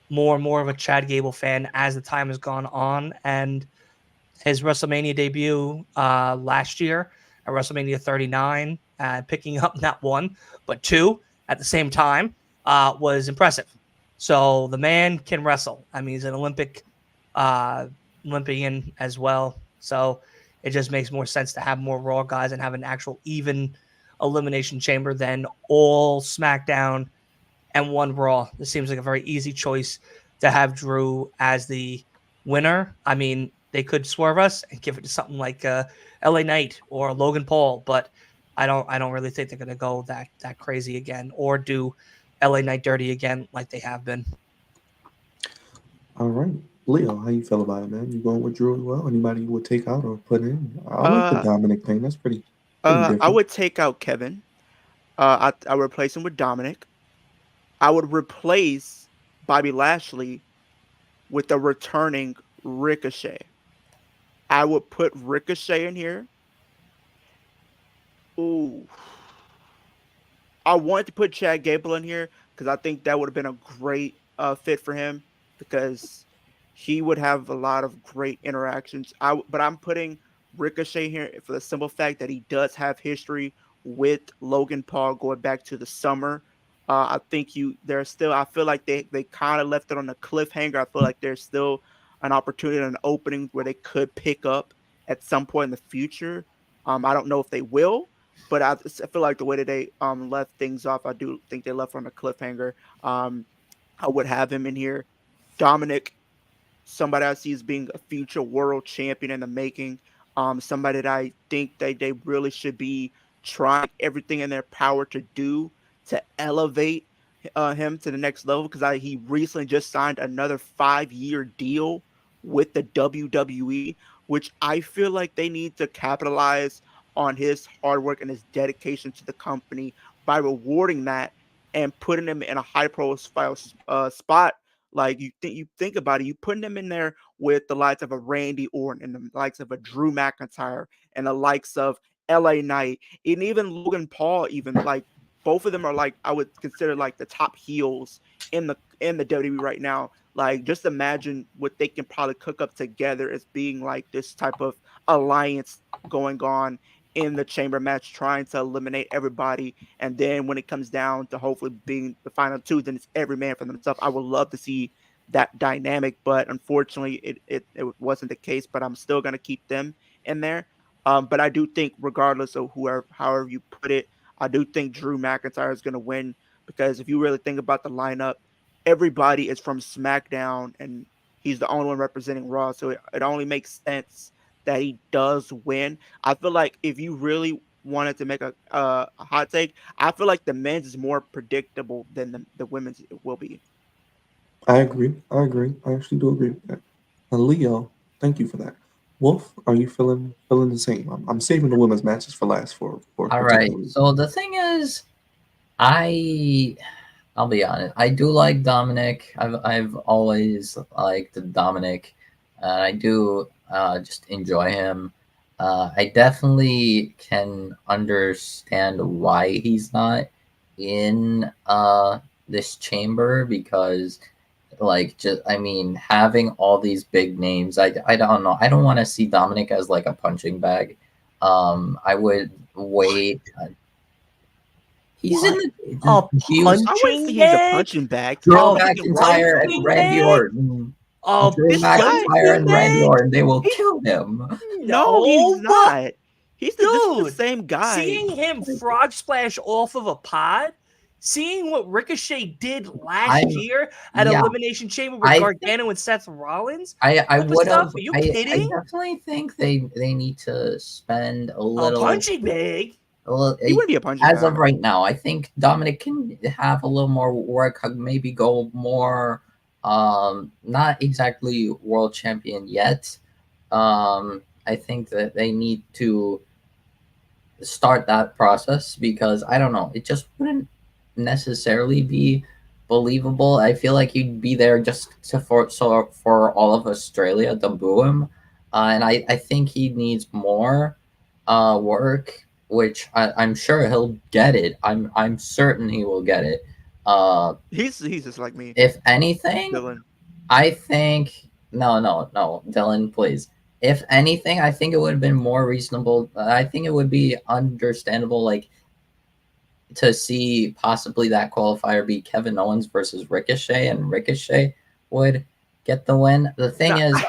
more and more of a Chad Gable fan as the time has gone on, and his WrestleMania debut last year at WrestleMania 39, picking up not one but two at the same time, was impressive. So the man can wrestle. I mean, he's an uh, Olympian as well. So it just makes more sense to have more Raw guys and have an actual even elimination chamber than all SmackDown and one Raw. This seems like a very easy choice to have Drew as the winner. I mean, they could swerve us and give it to something like LA Knight or Logan Paul, but I don't really think they're gonna go that crazy again or do LA Knight dirty again like they have been. All right. Leo, how you feel about it, man? You going with Drew as well? Anybody you would take out or put in? I like the Uh, Dominic thing. That's pretty I different. would take out Kevin. I would replace him with Dominic. I would replace Bobby Lashley with a returning Ricochet. I would put Ricochet in here. Ooh, I wanted to put Chad Gable in here because I think that would have been a great fit for him because he would have a lot of great interactions. But I'm putting Ricochet here for the simple fact that he does have history with Logan Paul going back to the summer. I think there's still. I feel like they kind of left it on a cliffhanger. I feel like there's still an opportunity, an opening where they could pick up at some point in the future. I don't know if they will, but I feel like the way that they left things off, I do think they left on a cliffhanger. Um, I would have him in here. Dominic, somebody I see as being a future world champion in the making. Somebody that I think they really should be trying everything in their power to do to elevate him to the next level because he recently just signed another 5-year deal with the WWE, which I feel like they need to capitalize on his hard work and his dedication to the company by rewarding that and putting him in a high profile spot. Like you think about it, you putting them in there with the likes of a Randy Orton and the likes of a Drew McIntyre and the likes of LA Knight and even Logan Paul, even like both of them are like I would consider like the top heels in the WWE right now. Like just imagine what they can probably cook up together as being like this type of alliance going on in the chamber match, trying to eliminate everybody. And then when it comes down to hopefully being the final two, then it's every man for themselves. I would love to see that dynamic, but unfortunately, it wasn't the case. But I'm still gonna keep them in there. But I do think, regardless of whoever, however you put it, I do think Drew McIntyre is gonna win because if you really think about the lineup, everybody is from SmackDown, and he's the only one representing Raw. So it only makes sense that he does win. I feel like if you really wanted to make a hot take, I feel like the men's is more predictable than the women's will be. I agree. I agree. I actually do agree with that. And Leo, thank you for that. Wolf, are you feeling the same? I'm saving the women's matches for last for a All particular right. reason. So the thing is, I I'll be honest. I do like Dominic. I've always liked Dominic. I do just enjoy him. I definitely can understand why he's not in this chamber because like just I mean having all these big names I don't know. I don't want to see Dominic as like a punching bag. I would wait. He's in What? the A Hughes, I wouldn't say punching he's a bag? punching bag. Drew I'm A thinking McIntyre, and punching wrestling. Randy bag? Orton. A Drew This guy, McIntyre punching and Randy bag? Orton, they will He, kill him. no, he's no, not. This is the dude. same guy. Seeing him frog splash off of a pod, seeing what Ricochet did last I'm year at yeah. Elimination Chamber with I think Gargano and Seth Rollins. I What the would stuff? have. Are you I kidding? definitely think they need to spend a A little. punching bag? A little He wouldn't be a punching as of bag. right now, I think Dominic can have a little more work. Maybe go more. Not exactly world champion yet. I think that they need to start that process because I don't know, it just wouldn't necessarily be believable. I feel like he'd be there just for all of Australia to boo him, and I think he needs more work, which I'm sure he'll get it. I'm certain he will get it. He's just like me, If anything, Dylan. I think no, Dylan, please. If anything, I think it would have been more reasonable. I think it would be understandable, like to see possibly that qualifier be Kevin Owens versus Ricochet, and Ricochet would get the win. The thing No, is,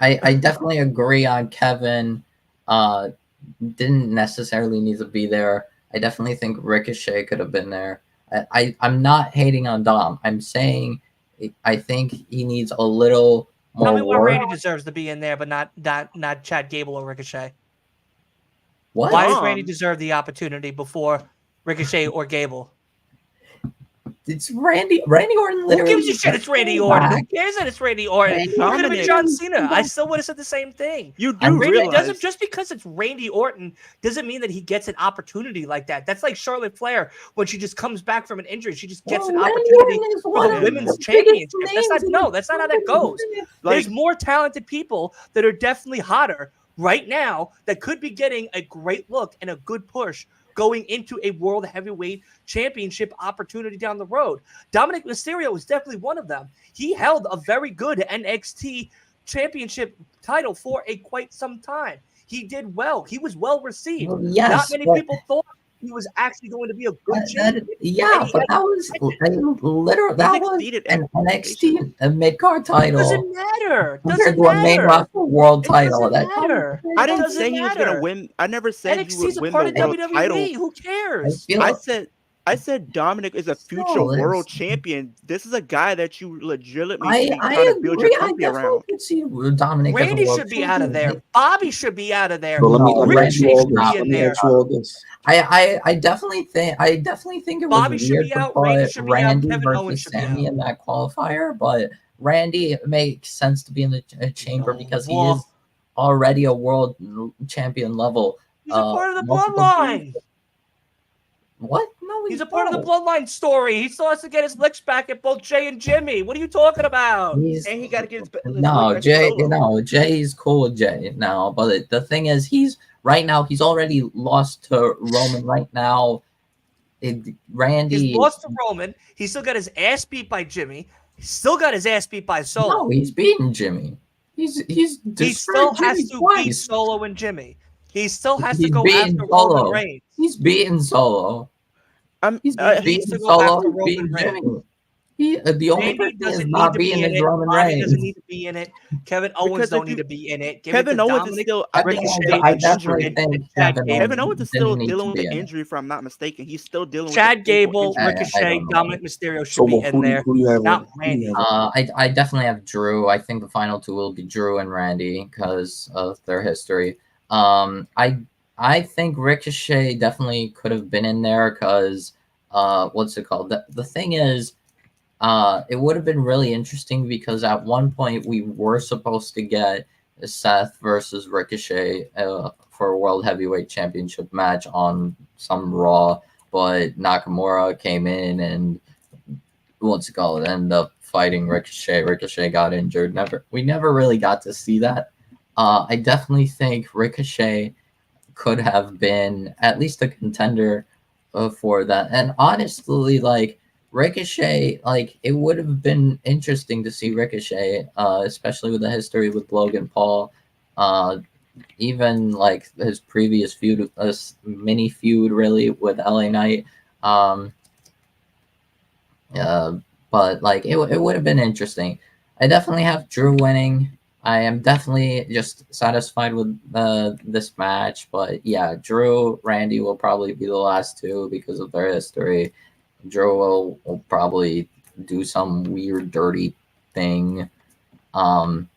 I definitely agree on Kevin. Uh, didn't necessarily need to be there. I definitely think Ricochet could have been there. I'm not hating on Dom. I'm saying I think he needs a little Tell me more why work. Randy deserves to be in there, but not Chad Gable or Ricochet. What? Why does Randy deserve the opportunity before Ricochet or Gable? It's Randy. Randy Orton Who literally. gives a shit? It's Randy Orton. Who cares that it's Randy Orton? It could have been John Cena. I still would have said the same thing. You do Randy realize doesn't just because it's Randy Orton doesn't mean that he gets an opportunity like that. That's like Charlotte Flair when she just comes back from an injury. She just gets an opportunity for the women's championship. That's not how that goes. There's more talented people that are definitely hotter right now that could be getting a great look and a good push going into a World Heavyweight Championship opportunity down the road. Dominic Mysterio is definitely one of them. He held a very good NXT Championship title for quite some time. He did well. He was well received. Well, yes, not many people thought he was actually going to be a good champion. But that was literally that was an NXT mid-card title. Doesn't matter. Compared to a main roster world title. Doesn't matter. I didn't say he was gonna win. I never said he would win the world title. Who cares? I said Dominic is a future world champion. This is a guy that you legitimately trying to build your company around. See Dominic. Randy should be out of there. Bobby should be out of there. But let me ask you all this. I definitely think it was Bobby should weird be out. to Randy put should be Randy out. Kevin Owens versus should be Sammy out. in that qualifier, but Randy, it makes sense to be in the chamber because he is already a world champion level. He's a part of the bloodline. What? No, he's a part of the bloodline story. He still has to get his licks back at both Jay and Jimmy. What are you talking about? And he got to get his Jay. No, Jay's cool with Jay now. But the thing is, he's already lost to Roman right now. Randy. He's lost to Roman. He still got his ass beat by Jimmy. He still got his ass beat by Solo. No, he's beating Jimmy. He still has to beat Solo and Jimmy. He still has to go after Roman Reigns. He's beating Solo. He's beating Solo. Roman Reigns. The only person is not being in Roman Reigns. Doesn't need to be in it. Kevin Owens don't need to be in it. Kevin Owens is still. Kevin Owens is still dealing with the injury, if I'm not mistaken. He's still dealing with Chad Gable, Ricochet, Dominic Mysterio should be in there. Not Randy. I definitely have Drew. I think the final two will be Drew and Randy because of their history. I think Ricochet definitely could have been in there because what's it called? The thing is, it would have been really interesting because at one point we were supposed to get Seth versus Ricochet for a World Heavyweight Championship match on some Raw, but Nakamura came in and what's it called? Ended up fighting Ricochet. Ricochet got injured. We never really got to see that. I definitely think Ricochet could have been at least a contender for that. And honestly, like Ricochet, like it would have been interesting to see Ricochet, especially with the history with Logan Paul, even like his previous feud, mini feud really with LA Knight. But like it would have been interesting. I definitely have Drew winning. I am definitely just satisfied with this match, but yeah, Drew, Randy will probably be the last two because of their history. Drew will probably do some weird, dirty thing. I'm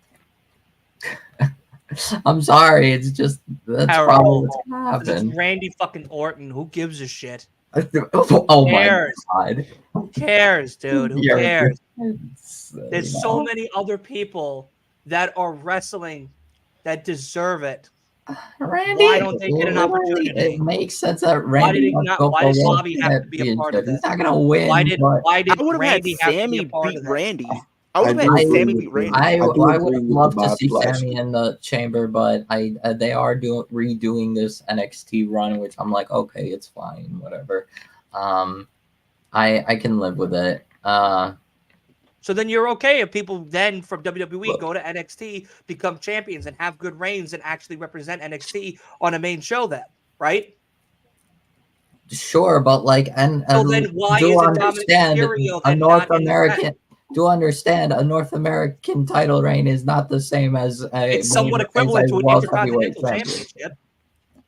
sorry, it's just that's probably what's gonna happen. It's Randy fucking Orton. Who gives a shit? Oh my god! Who cares, dude? Who cares? There's so many other people that are wrestling that deserve it. Randy, Why don't they get an literally, it opportunity? makes sense that Why Randy did he must not? go Why for did World Bobby have to be a part of Championship. He's this? not gonna win, but Why did I would have had Randy have to be Sammy a part beat of this? Randy. I I would have do had agree Sammy with beat the Randy. I I do would agree with love the to Bobby see Sammy Lashley. in the chamber, but they are redoing this NXT run, which I'm like, okay, it's fine, whatever. I can live with it. So then you're okay if people then from WWE Look, go to NXT, become champions, and have good reigns and actually represent NXT on a main show then, right? Sure, but like, and So then why do isn't Dominic understand Mysterio a then North not in this match? American. Do understand a North American title reign is not the same as a It's somewhat as equivalent a to an World Heavyweight Intercontinental Championship. Championship.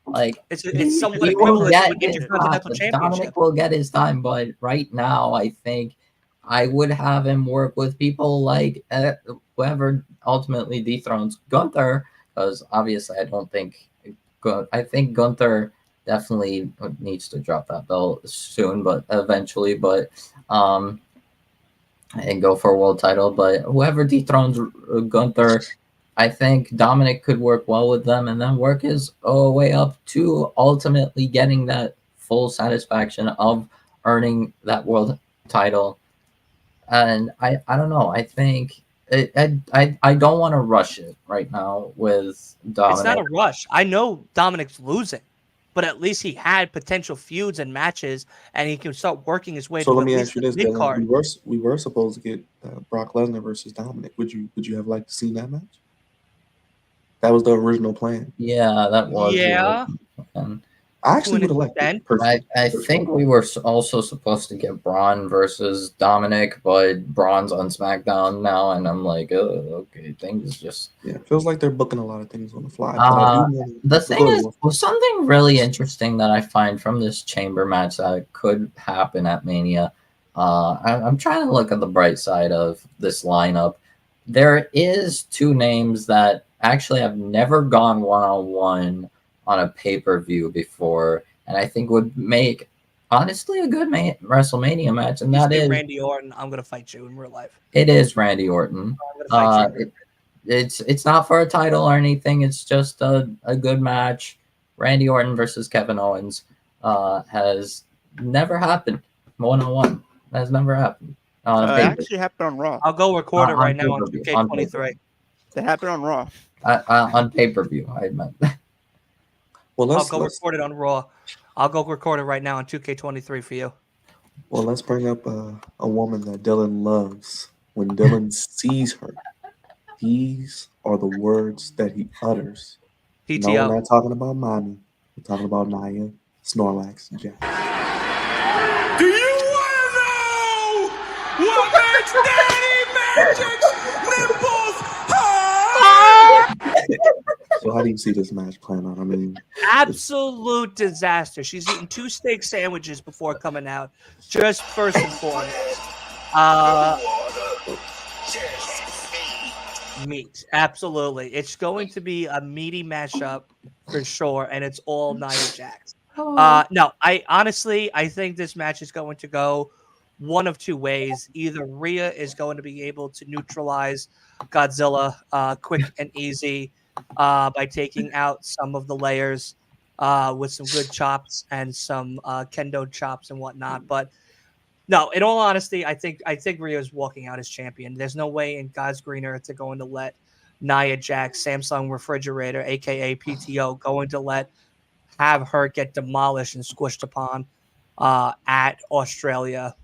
Like It's somewhat he will equivalent to get an his time. Intercontinental Championship. Dominic will get his time, but right now, I think I would have him work with people like whoever ultimately dethrones Gunther, because obviously I don't think. I think Gunther definitely needs to drop that belt soon, but eventually, but and go for a world title. But whoever dethrones Gunther, I think Dominic could work well with them and then work his way up to ultimately getting that full satisfaction of earning that world title. And I don't know. I think I don't want to rush it right now with It's not Dominic. a rush. I know Dominic's losing, but at least he had potential feuds and matches, and he can start working his way so to let at me least ask you the this, mid Dylan. card. We were supposed to get Brock Lesnar versus Dominic. Would you have liked to see that match? That was the original plan. Yeah, that was the Yeah, and I to actually an would have liked it extent. personally. I think we were also supposed to get Braun versus Dominic, but Braun's on SmackDown now, and I'm like, oh, okay, things just. Yeah, it feels like they're booking a lot of things on the fly. But I do want The to thing go is, ahead. well, something really interesting that I find from this chamber match that could happen at Mania. I'm trying to look at the bright side of this lineup. There is two names that actually have never gone one-on-one on a pay-per-view before, and I think would make honestly a good WrestleMania match, and You that say is Randy Orton, I'm gonna fight you in real life. it is Randy Orton. I'm gonna fight you. In real life. It's not for a title or anything. It's just a good match. Randy Orton versus Kevin Owens has never happened one on one. Has never happened on It paper. actually happened on Raw. I'll go record it right On now on pay-per-view. On 2K23. It happened on Raw. on pay-per-view. I meant. Well, I'll let's go record it on Raw. I'll go record it right now on 2K23 for you. well let's bring up a woman that Dylan loves. When Dylan sees her, these are the words that he utters. No, we're PTO. not talking about mommy. We're talking about Nia Snorlax Jax. Do you want to know what makes Daddy Magic's nipples hard? So how do you see this match playing out? I mean, Absolute disaster. She's eating 2 steak sandwiches before coming out. Just first and foremost. Meat. Absolutely. It's going to be a meaty mashup for sure, and it's all Nia Jax. No, I think this match is going to go one of two ways. Either Rhea is going to be able to neutralize Godzilla quick and easy by taking out some of the layers with some good chops and some kendo chops and whatnot. But no, in all honesty, I think Rhea's walking out as champion. There's no way in God's green earth they're going to let Nia Jax, Samsung Refrigerator, aka PTO, going to have her get demolished and squished upon at Australia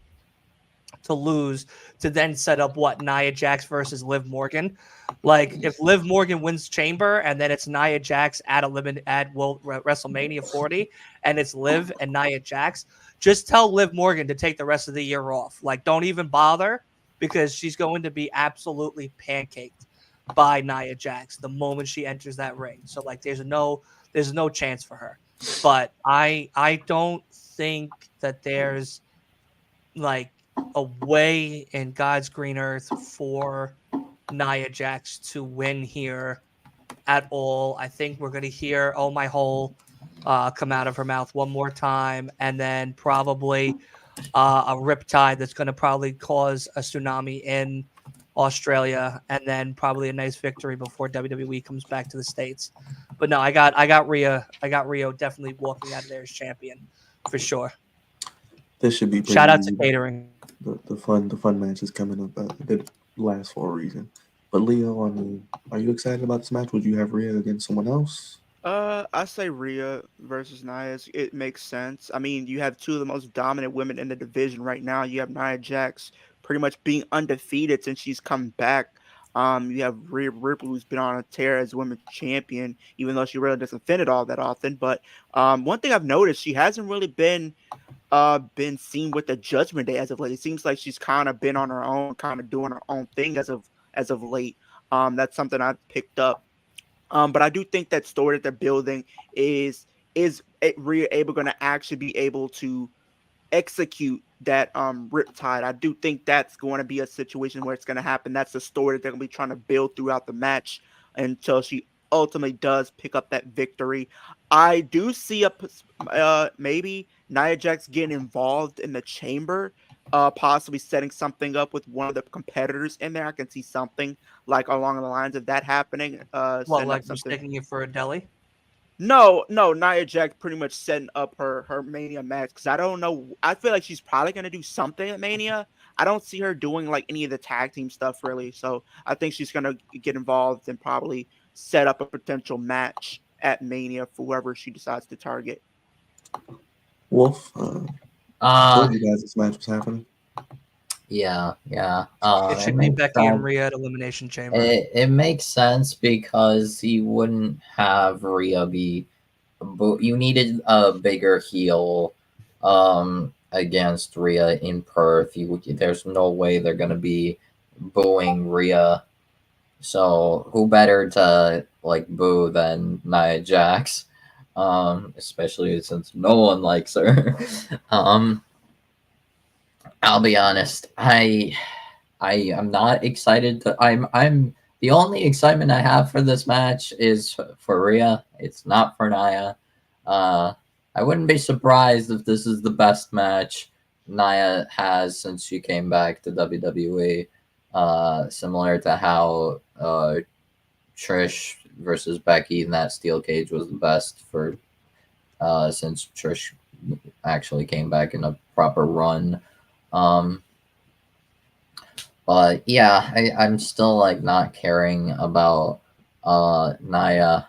to lose, to then set up what, Nia Jax versus Liv Morgan. Like if Liv Morgan wins Chamber and then it's Nia Jax at WrestleMania 40 and it's Liv and Nia Jax, just tell Liv Morgan to take the rest of the year off. Like don't even bother because she's going to be absolutely pancaked by Nia Jax the moment she enters that ring. So like there's no chance for her. But I don't think that there's like a way in God's green earth for Nia Jax to win here at all. I think we're going to hear "Oh My Hole" come out of her mouth one more time, and then probably a riptide that's going to probably cause a tsunami in Australia, and then probably a nice victory before WWE comes back to the States. But no, I got Rio definitely walking out of there as champion for sure. This should be pretty Shout out to easy. catering. The fun matches coming up that last for a reason. But Leo, I mean, are you excited about this match? Would you have Rhea against someone else? I say Rhea versus Nia. It makes sense. I mean, you have two of the most dominant women in the division right now. You have Nia Jax pretty much being undefeated since she's come back. You have Rhea Ripley, who's been on a tear as women's champion, even though she really doesn't defend it all that often. But one thing I've noticed, she hasn't really been seen with the Judgment Day as of late. It seems like she's kind of been on her own, kind of doing her own thing as of late. That's something I've picked up. But I do think that story that they're building is Rhea able going to actually be able to execute that Riptide. I do think that's going to be a situation where it's going to happen. That's the story that they're going to be trying to build throughout the match until she ultimately does pick up that victory. I do see maybe Nia Jax getting involved in the chamber, possibly setting something up with one of the competitors in there. I can see something like along the lines of that happening. What, Setting up like something. mistaking you for a deli? No, Nia Jax pretty much setting up her Mania match because I don't know. I feel like she's probably gonna do something at Mania. I don't see her doing like any of the tag team stuff really. So I think she's gonna get involved and probably set up a potential match at Mania for whoever she decides to target. Wolf, I Uh, told you guys this match was happening. yeah. It should be makes Becky and sense. Rhea at Elimination Chamber. It makes sense because you wouldn't have Rhea be. You needed a bigger heel against Rhea in Perth. There's no way they're gonna be booing Rhea. So who better to like boo than Nia Jax? Especially since no one likes her. um, I'll be honest. I am not excited to. I'm the only excitement I have for this match is for Rhea. It's not for Nia. I wouldn't be surprised if this is the best match Nia has since she came back to WWE. Similar to how Trish versus Becky in that steel cage was the best for since Trish actually came back in a proper run. But yeah, I'm still like not caring about Nia,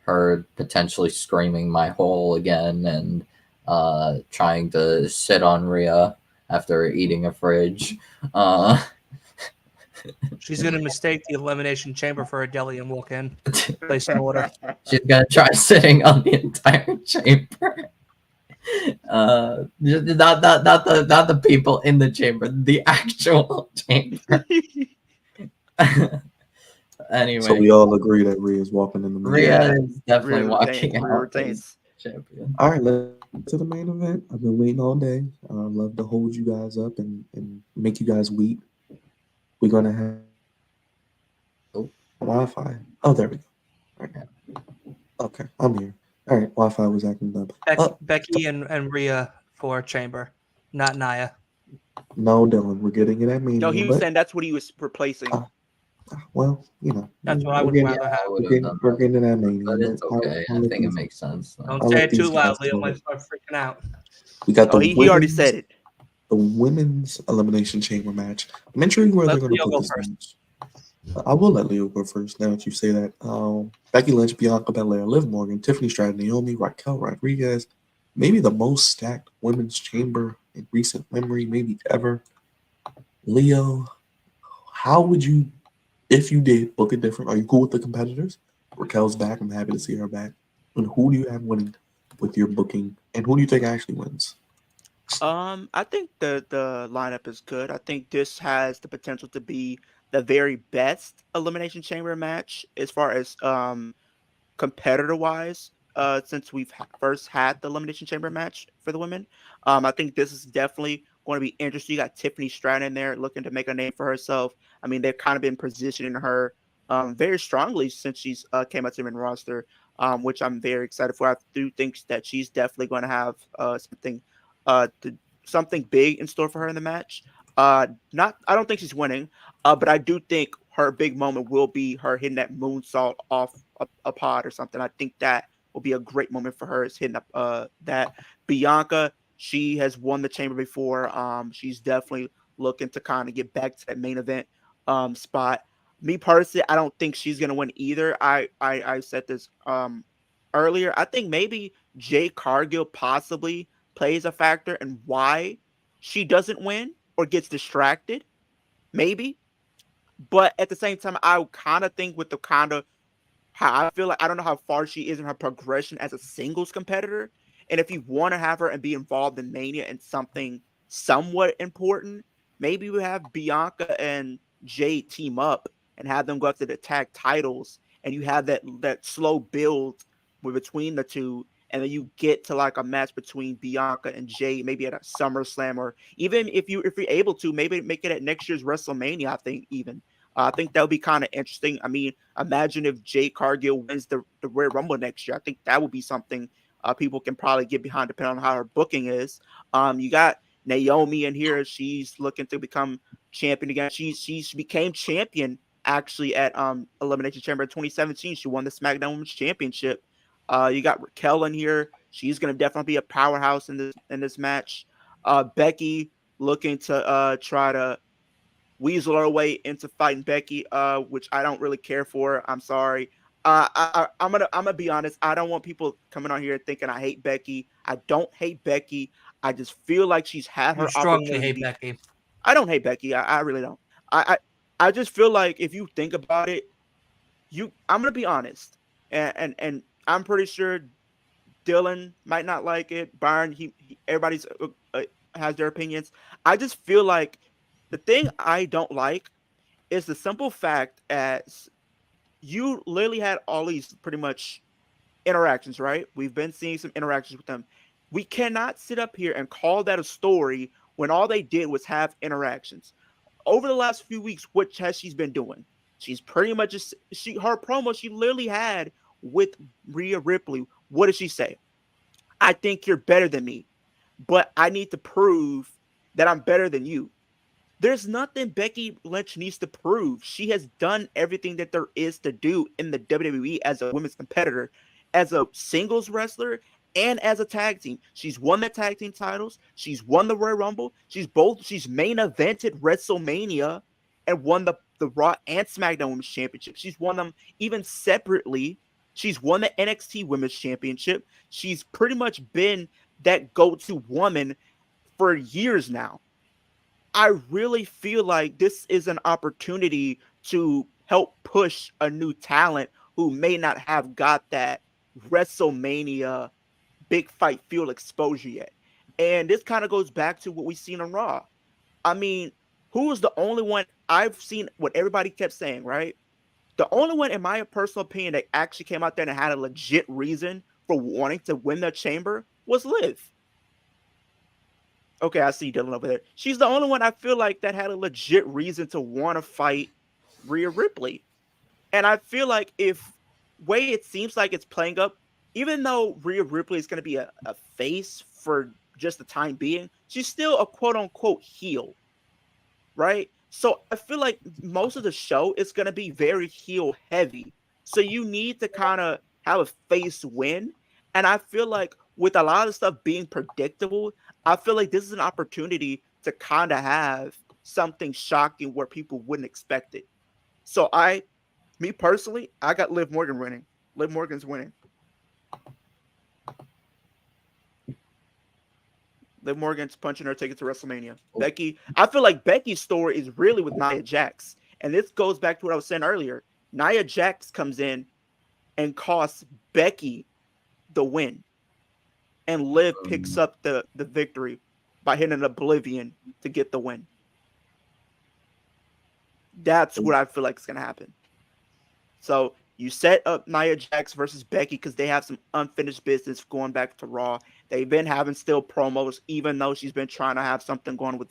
her potentially screaming my hole again and trying to sit on Rhea after eating a fridge. She's gonna mistake the Elimination Chamber for a deli and walk in, place an order. She's gonna try sitting on the entire chamber. Not the people in the chamber, the actual chamber. Anyway, So we all agree that Rhea's walking in the main Rhea event. is definitely Rhea walking retains. Rhea out as retains. champion. All right, let's get to the main event. I've been waiting all day. I love to hold you guys up and make you guys weep. We're gonna have Wi-Fi. Oh, there we go. All right. Okay, I'm here. All right, Wi-Fi was acting up. Becky and Rhea for Chamber, not Nia. No, Dylan, we're getting it at Mania. No, he was but, saying that's what he was replacing. well, you know, That's what I would we're rather have. getting it at Mania. But it's okay. I think it makes sense. Don't I'll say let it too these guys loud, Leo know. might start freaking out. We got the He already said it. The women's elimination chamber match. I'm intrigued where Let they're going to Leo put go this first. match. I will let Leo go first now that you say that. Becky Lynch, Bianca Belair, Liv Morgan, Tiffany Stratton, Naomi, Raquel Rodriguez. Maybe the most stacked women's chamber in recent memory, maybe ever. Leo, how would you, if you did, book it different? Are you cool with the competitors? Raquel's back. I'm happy to see her back. And who do you have winning with your booking? And who do you think actually wins? I think the lineup is good. I think this has the potential to be the very best elimination chamber match as far as competitor wise. Since we've first had the elimination chamber match for the women, I think this is definitely going to be interesting. You got Tiffany Stratton in there looking to make a name for herself. I mean, they've kind of been positioning her very strongly since she's came out to the main roster, which I'm very excited for. I do think that she's definitely going to have something big in store for her in the match. I don't think she's winning. But I do think her big moment will be her hitting that moonsault off a pod or something. I think that will be a great moment for her, is hitting up that. Bianca, she has won the chamber before. She's definitely looking to kind of get back to that main event spot. Me personally, I don't think she's gonna win either. I said this earlier. I think maybe Jay Cargill possibly plays a factor in why she doesn't win or gets distracted. Maybe. But at the same time, I kind of think with the kind of how I feel like, I don't know how far she is in her progression as a singles competitor. And if you want to have her and be involved in Mania and something somewhat important, maybe we have Bianca and Jade team up and have them go after the tag titles, and you have that slow build between the two, and then you get to like a match between Bianca and Jade, maybe at a SummerSlam, or even if you're able to, maybe make it at next year's WrestleMania. I think that would be kind of interesting. I mean, imagine if Jade Cargill wins the Royal Rumble next year. I think that would be something people can probably get behind, depending on how her booking is. You got Naomi in here. She's looking to become champion again. She became champion actually at Elimination Chamber 2017. She won the SmackDown Women's Championship. You got Raquel in here. She's gonna definitely be a powerhouse in this match. Becky looking to try to weasel her way into fighting Becky, which I don't really care for. I'm sorry. I'm gonna be honest. I don't want people coming on here thinking I hate Becky. I don't hate Becky. I just feel like she's had You her strongly hate opportunity. Becky. I don't hate Becky. I really don't. I just feel like if you think about it, I'm gonna be honest, and I'm pretty sure Dylan might not like it. Byron, everybody's has their opinions. I just feel like the thing I don't like is the simple fact as you literally had all these pretty much interactions, right? We've been seeing some interactions with them. We cannot sit up here and call that a story when all they did was have interactions. Over the last few weeks, what has she been doing? She's pretty much just her promo she literally had with Rhea Ripley. What did she say? I think you're better than me, but I need to prove that I'm better than you. There's nothing Becky Lynch needs to prove. She has done everything that there is to do in the WWE as a women's competitor, as a singles wrestler, and as a tag team. She's won the tag team titles. She's won the Royal Rumble. She's main evented WrestleMania and won the Raw and SmackDown Women's Championship. She's won them even separately. She's won the NXT Women's Championship. She's pretty much been that go-to woman for years now. I really feel like this is an opportunity to help push a new talent who may not have got that WrestleMania big fight field exposure yet. And this kind of goes back to what we've seen on Raw. I mean, who was the only one I've seen what everybody kept saying, right? The only one, in my personal opinion, that actually came out there and had a legit reason for wanting to win the chamber was Liv. Okay, I see Dylan over there. She's the only one I feel like that had a legit reason to want to fight Rhea Ripley. And I feel like if way it seems like it's playing up, even though Rhea Ripley is going to be a face for just the time being, she's still a quote unquote heel, right? So I feel like most of the show is going to be very heel heavy. So you need to kind of have a face win. And I feel like with a lot of stuff being predictable, I feel like this is an opportunity to kind of have something shocking where people wouldn't expect it. So me personally, I got Liv Morgan winning. Liv Morgan's winning. Liv Morgan's punching her ticket to WrestleMania. Becky, I feel like Becky's story is really with Nia Jax. And this goes back to what I was saying earlier. Nia Jax comes in and costs Becky the win. And Liv picks up the victory by hitting an Oblivion to get the win. That's what I feel like is going to happen. So you set up Nia Jax versus Becky because they have some unfinished business going back to Raw. They've been having still promos, even though she's been trying to have something going with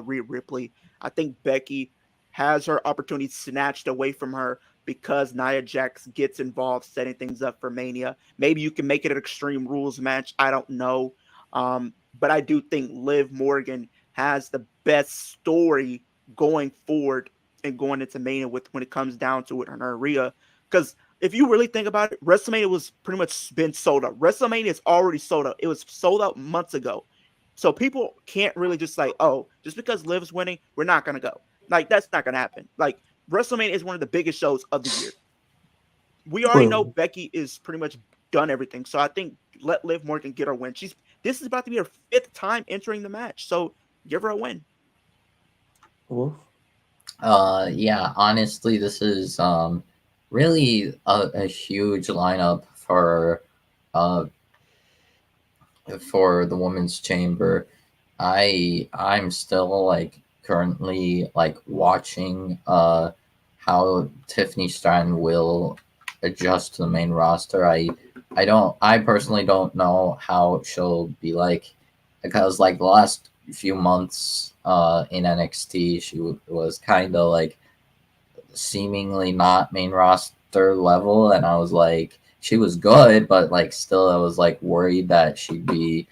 Rhea Ripley. I think Becky has her opportunity snatched away from her because Nia Jax gets involved, setting things up for Mania. Maybe you can make it an Extreme Rules match. I don't know. But I do think Liv Morgan has the best story going forward and going into Mania with when it comes down to it, her and Rhea. Because if you really think about it, WrestleMania was pretty much been sold out. WrestleMania is already sold out. It was sold out months ago. So people can't really just say, oh, just because Liv's winning, we're not gonna go. Like that's not gonna happen. Like WrestleMania is one of the biggest shows of the year. We already know Well, Becky is pretty much done everything. So I think let Liv Morgan get her win. This is about to be her 5th time entering the match. So give her a win. Wolf. Yeah, honestly, this is really a huge lineup uh for the women's chamber. I'm still like currently like watching how Tiffany Stratton will adjust to the main roster. I personally don't know how she'll be like, because like the last few months in NXT she was kind of like seemingly not main roster level, and I was like, she was good, but like still I was like worried that she'd be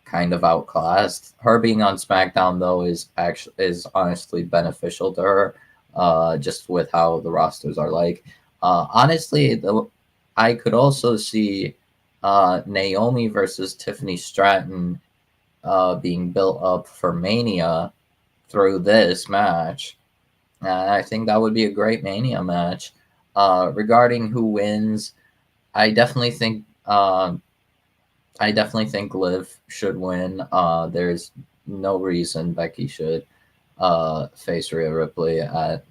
kind of outclassed. Her being on SmackDown though is honestly beneficial to her, just with how the rosters are like. Honestly, I could also see Naomi versus Tiffany Stratton being built up for Mania through this match. I think that would be a great Mania match. Regarding who wins, I definitely think I definitely think Liv should win. There's no reason Becky should face Rhea Ripley at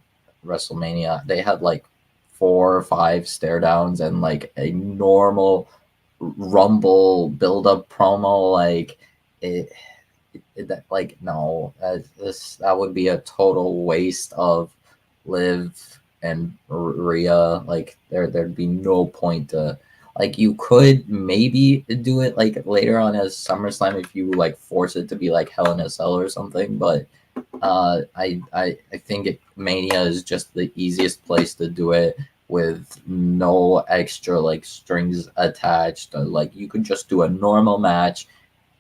WrestleMania. They had like 4 or 5 stare downs and like a normal Rumble build up promo. Like it, that like no, that would be a total waste of Liv and Rhea. Like there'd be no point to, like, you could maybe do it like later on as SummerSlam if you like force it to be like Hell in a Cell or something, but I think Mania is just the easiest place to do it with no extra like strings attached. Like you could just do a normal match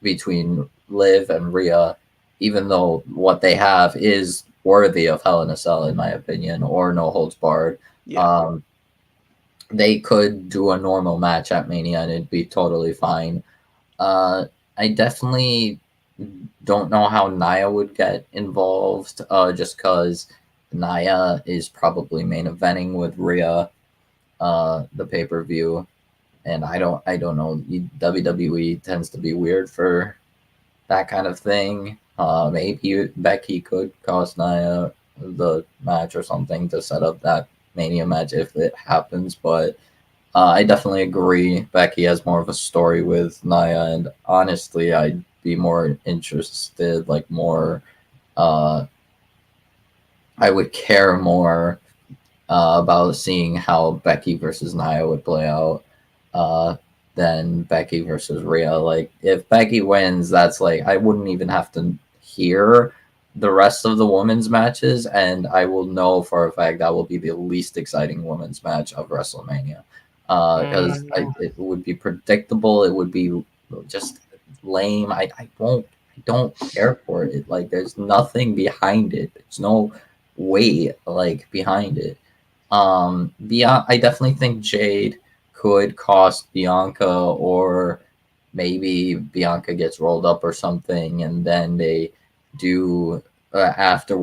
between Liv and Rhea, even though what they have is worthy of Hell in a Cell in my opinion, or No Holds Barred. Yeah. They could do a normal match at Mania and it'd be totally fine. I definitely don't know how Naya would get involved, just because Naya is probably main eventing with Rhea, the pay per view, and I don't know. WWE tends to be weird for that kind of thing. Maybe Becky could cost Naya the match or something to set up that Mania match if it happens, but I definitely agree. Becky has more of a story with Naya, and honestly, I'd be more interested, like more. Uh, I would care more about seeing how Becky versus Naya would play out uh, than Becky versus Rhea. Like, if Becky wins, that's like I wouldn't even have to hear the rest of the women's matches, and I will know for a fact that will be the least exciting women's match of WrestleMania. Because it would be predictable. It would be just lame. I won't. I don't care for it. Like, there's nothing behind it. There's no weight like behind it. I definitely think Jade could cost Bianca, or maybe Bianca gets rolled up or something, and then they do after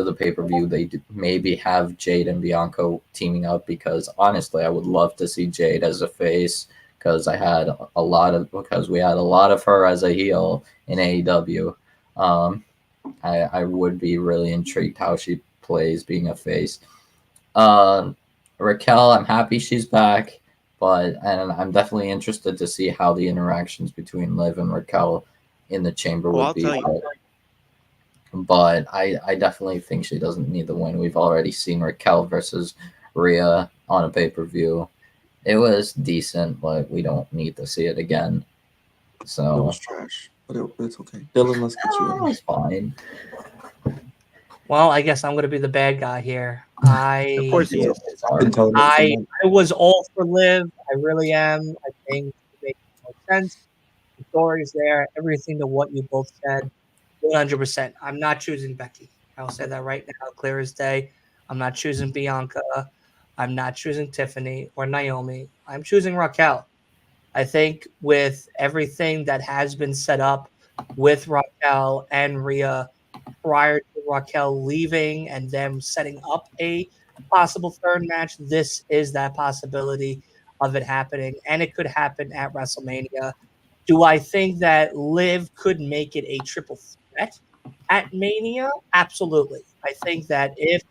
the pay per view they maybe have Jade and Bianca teaming up, because honestly I would love to see Jade as a face, because we had a lot of her as a heel in AEW. I would be really intrigued how she plays being a face. uh, Raquel, I'm happy she's back, and I'm definitely interested to see how the interactions between Liv and Raquel in the chamber Oh, would I'll be. tell you. But I definitely think she doesn't need the win. We've already seen Raquel versus Rhea on a pay per view. It was decent, but we don't need to see it again. It So was trash, but it's okay. Dylan, let's get you it in. was fine. Well, I guess I'm going to be the bad guy here. Of course he Yeah, is. it's I've been hard. telling it for months. I was all for Liv. I really am. I think it makes more sense. The story's there. Everything to what you both said, 100%. I'm not choosing Becky. I'll say that right now, clear as day. I'm not choosing Bianca. I'm not choosing Tiffany or Naomi. I'm choosing Raquel. I think with everything that has been set up with Raquel and Rhea prior to Raquel leaving and them setting up a possible third match, this is that possibility of it happening. And it could happen at WrestleMania. Do I think that Liv could make it a triple threat at Mania? Absolutely. I think that if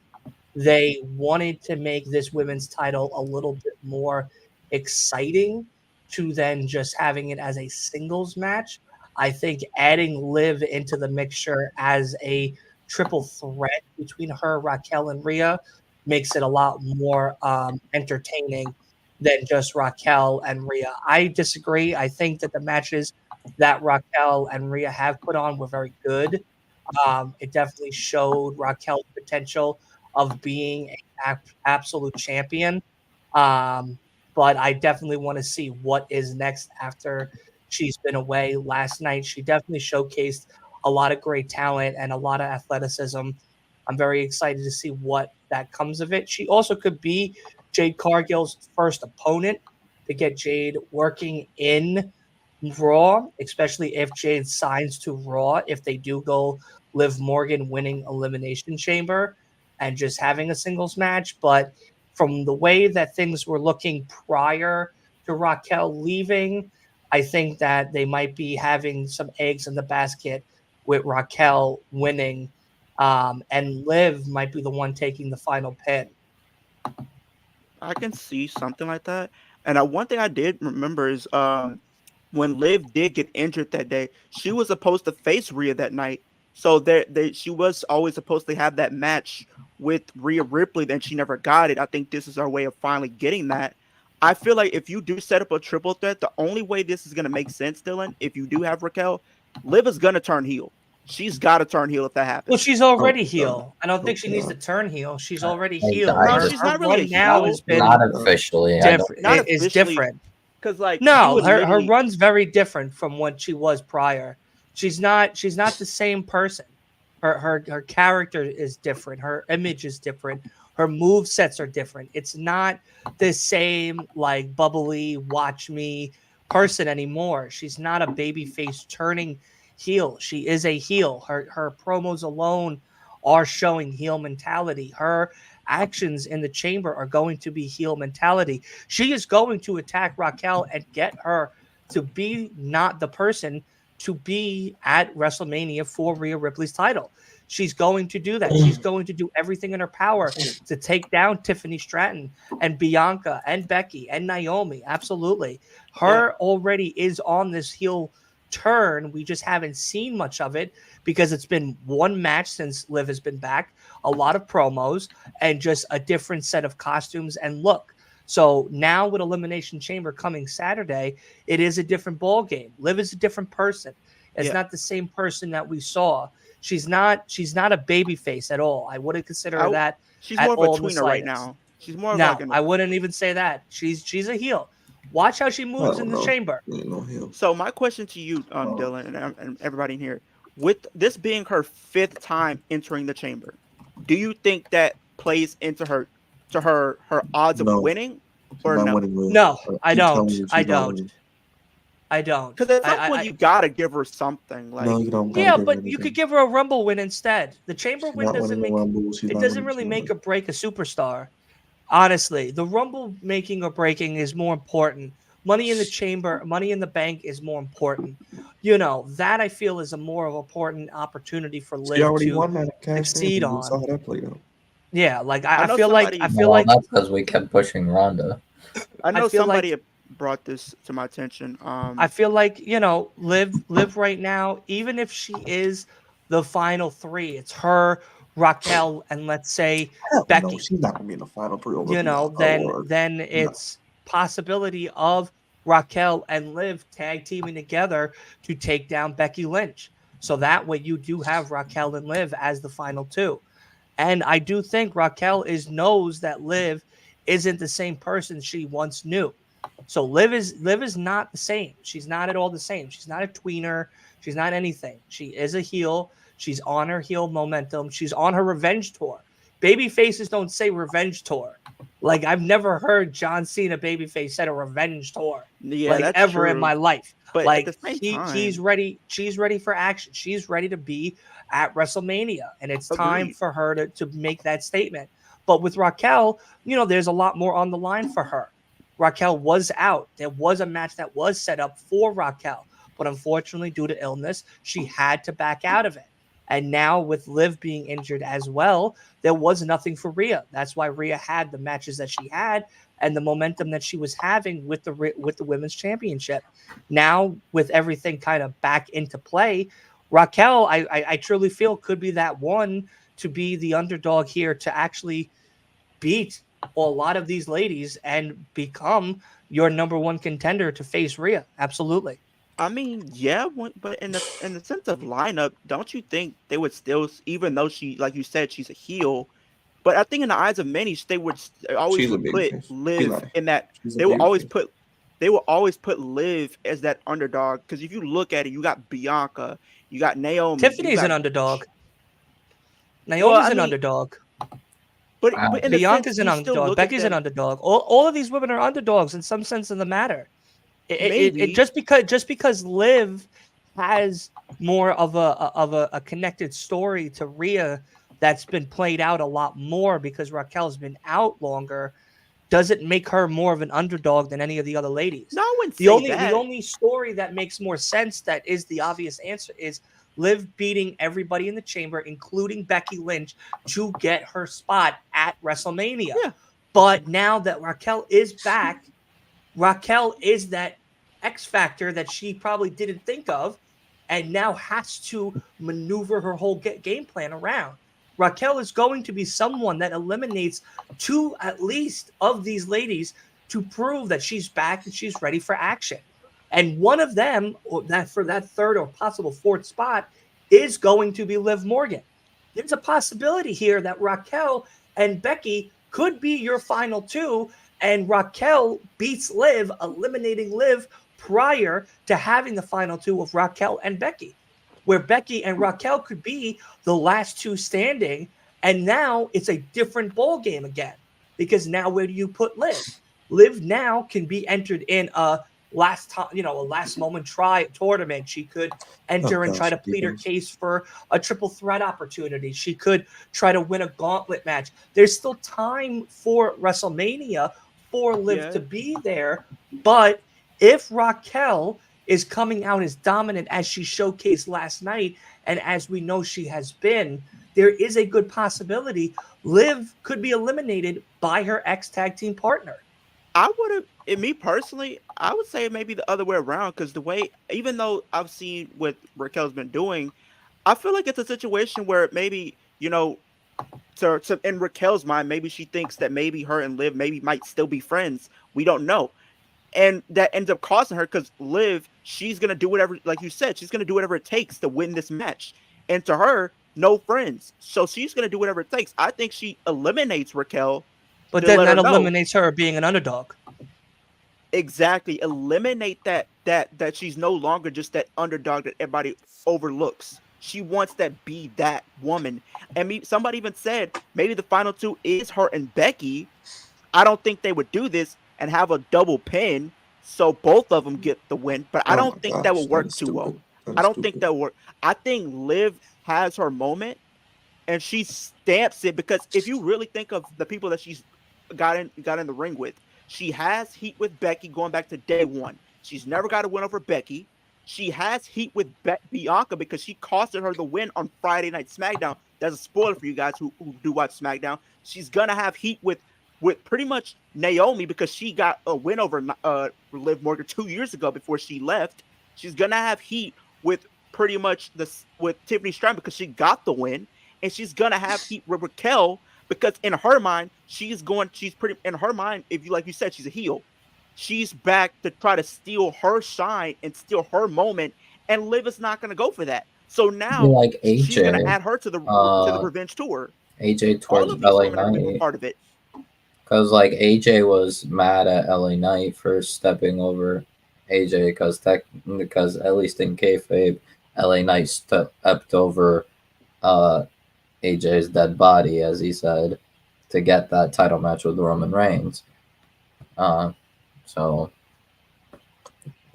they wanted to make this women's title a little bit more exciting to then just having it as a singles match. I think adding Liv into the mixture as a triple threat between her, Raquel, and Rhea makes it a lot more entertaining than just Raquel and Rhea. I disagree. I think that the matches that Raquel and Rhea have put on were very good. It definitely showed Raquel's potential of being an absolute champion. Um, but I definitely want to see what is next after she's been away. Last night, she definitely showcased a lot of great talent and a lot of athleticism. I'm very excited to see what that comes of it. She also could be Jade Cargill's first opponent to get Jade working in Raw, especially if Jade signs to Raw, if they do go Liv Morgan winning Elimination Chamber and just having a singles match. But from the way that things were looking prior to Raquel leaving, I think that they might be having some eggs in the basket with Raquel winning, and Liv might be the one taking the final pin. I can see something like that. And one thing I did remember is when Liv did get injured that day, she was supposed to face Rhea that night. So she was always supposed to have that match with Rhea Ripley, then she never got it. I think this is our way of finally getting that. I feel like if you do set up a triple threat, the only way this is going to make sense, Dylan, if you do have Raquel, Liv is going to turn heel. She's got to turn heel if that Well, happens. she's already Oh, heel. I don't think she needs to God. turn heel. She's I, already I, heel. I No, just she's not really a run now heel. has been not officially. I don't. different. Not It's officially, different. because like you No, would her literally. run's very different from what she was prior. She's not the same person. Her character is different. Her image is different. Her move sets are different. It's not the same like bubbly watch me person anymore. She's not a baby face turning heel. She is a heel. Her promos alone are showing heel mentality. Her actions in the chamber are going to be heel mentality. She is going to attack Raquel and get her to be not the person to be at WrestleMania for Rhea Ripley's title. She's going to do that. She's going to do everything in her power to take down Tiffany Stratton and Bianca and Becky and Naomi. Absolutely. Her already is on this heel turn. We just haven't seen much of it because it's been one match since Liv has been back, a lot of promos, and just a different set of costumes and look. So now with Elimination Chamber coming Saturday, it is a different ball game. Liv is a different person. It's Yeah. not the same person that we saw. She's not a baby face at all. I wouldn't consider her that She's at more of a all in the tweener right slightest. now. She's more of like No, an. I wouldn't even say that. She's a heel. Watch how she I moves in don't the know. chamber. Ain't no hell. So my question to you, Dylan, and everybody in here, with this being her 5th time entering the chamber, do you think that plays into her odds of No, winning, she's or not no? winning with. No, I Keep telling don't. you I she's not don't. winning. I don't. Because at some point I you gotta give her something. No, Like you don't gotta yeah, give her but you could anything. give her a Rumble win instead. The chamber She's win not winning the Rumble. She's not doesn't winning. really She's not make or winning. break a superstar. Honestly, the Rumble making or breaking is more important. Money in the chamber, money in the bank is more important. You know, that I feel is a more of important opportunity for She Liv already to won that cash in. succeed We saw on. how that played out. Yeah, like I I know feel like somebody. Well, that's because we kept pushing Ronda. I I know feel like somebody brought this to my attention. I feel like, Liv right now, even if she is the final three, it's her, Raquel, and let's say Hell no, Becky. she's not gonna be in the final three over Bianca Then or no. it's possibility of Raquel and Liv tag teaming together to take down Becky Lynch. So that way you do have Raquel and Liv as the final two. And I do think Raquel knows that Liv isn't the same person she once knew. So Liv is not the same. She's not at all the same. She's not a tweener. She's not anything. She is a heel. She's on her heel momentum. She's on her revenge tour. baby faces don't say revenge tour. Like I've never heard John Cena babyface said a revenge tour Yeah, like that's ever in true. my life. But at the Like same he's time, ready. She's ready for action. She's ready to be at WrestleMania, and it's time agreed. for her to make that statement. But with Raquel, there's a lot more on the line for her. Raquel was out. There was a match that was set up for Raquel, but unfortunately, due to illness, she had to back out of it. And now with Liv being injured as well, there was nothing for Rhea. That's why Rhea had the matches that she had and the momentum that she was having with the women's championship. Now with everything kind of back into play, Raquel, I truly feel could be that one to be the underdog here to actually beat a lot of these ladies and become your number one contender to face Rhea. Absolutely. I mean, yeah, but in the sense of lineup, don't you think they would still, even though she, like you said, she's a heel, but I think in the eyes of many, they would always She's a would baby put face. Liv Eli. in that. She's a They will baby always face. put they will always put Liv as that underdog because if you look at it, you got Bianca, you got Naomi, you Tiffany's an got. underdog. Well, Naomi's I an mean, underdog. but in a sense, Bianca's an you still underdog. look at Becky's an them. underdog. All of these women are underdogs in some sense of the matter. It Maybe just because Liv has more of a connected story to Rhea that's been played out a lot more because Raquel's been out longer doesn't make her more of an underdog than any of the other ladies. no, I wouldn't The say only the that. only story that makes more sense that is the obvious answer is Liv beating everybody in the chamber, including Becky Lynch, to get her spot at WrestleMania. Yeah, But now that Raquel is back, Raquel is that X factor that she probably didn't think of and now has to maneuver her whole game plan around. Raquel is going to be someone that eliminates two at least of these ladies to prove that she's back and she's ready for action. And one of them, or that for that third or possible fourth spot, is going to be Liv Morgan. There's a possibility here that Raquel and Becky could be your final two, and Raquel beats Liv, eliminating Liv prior to having the final two of Raquel and Becky, where Becky and Raquel could be the last two standing. And now it's a different ball game again because now where do you put Liv? Liv now can be entered in a last moment try tournament. She could Oh enter and try gosh, to plead her defense. case for a triple threat opportunity. She could try to win a gauntlet match. There's still time for WrestleMania for Liv yeah. to be there. But if Raquel is coming out as dominant as she showcased last night, and as we know she has been, there is a good possibility Liv could be eliminated by her ex-tag team partner. I would have, me personally, I would say maybe the other way around because the way, even though I've seen what Raquel's been doing, I feel like it's a situation where maybe, to in Raquel's mind, maybe she thinks that maybe her and Liv maybe might still be friends. We don't know. And that ends up costing her because Liv, she's going to do whatever, like you said, she's going to do whatever it takes to win this match. And to her, no friends. So she's going to do whatever it takes. I think she eliminates Raquel But to then let her that know. eliminates her being an underdog. Exactly. Eliminate that she's no longer just that underdog that everybody overlooks. She wants that be that woman. And somebody even said maybe the final two is her and Becky. I don't think they would do this and have a double pin so both of them get the win. But I Oh my don't think that gosh, will that work is too well. stupid. That I is don't think stupid. that will work. I think Liv has her moment and she stamps it because if you really think of the people that she's got in the ring with, she has heat with Becky going back to day one. She's never got a win over Becky. She has heat with Bianca because she costed her the win on Friday Night SmackDown. That's a spoiler for you guys who do watch SmackDown. She's gonna have heat with pretty much Naomi because she got a win over Liv Morgan 2 years ago before she left. She's gonna have heat with pretty much with Tiffany Stratton because she got the win, and she's gonna have heat with Raquel because in her mind she's pretty in her mind, if you like you said, she's a heel. She's back to try to steal her shine and steal her moment, and Liv is not gonna go for that. So now Like she's gonna AJ, add her to the uh, revenge tour. AJ All towards of these LA women are gonna be Knight, part of it. because like AJ was mad at LA Knight for stepping over AJ, because at least in kayfabe, LA Knight stepped over uh AJ's dead body, as he said, to get that title match with Roman Reigns. So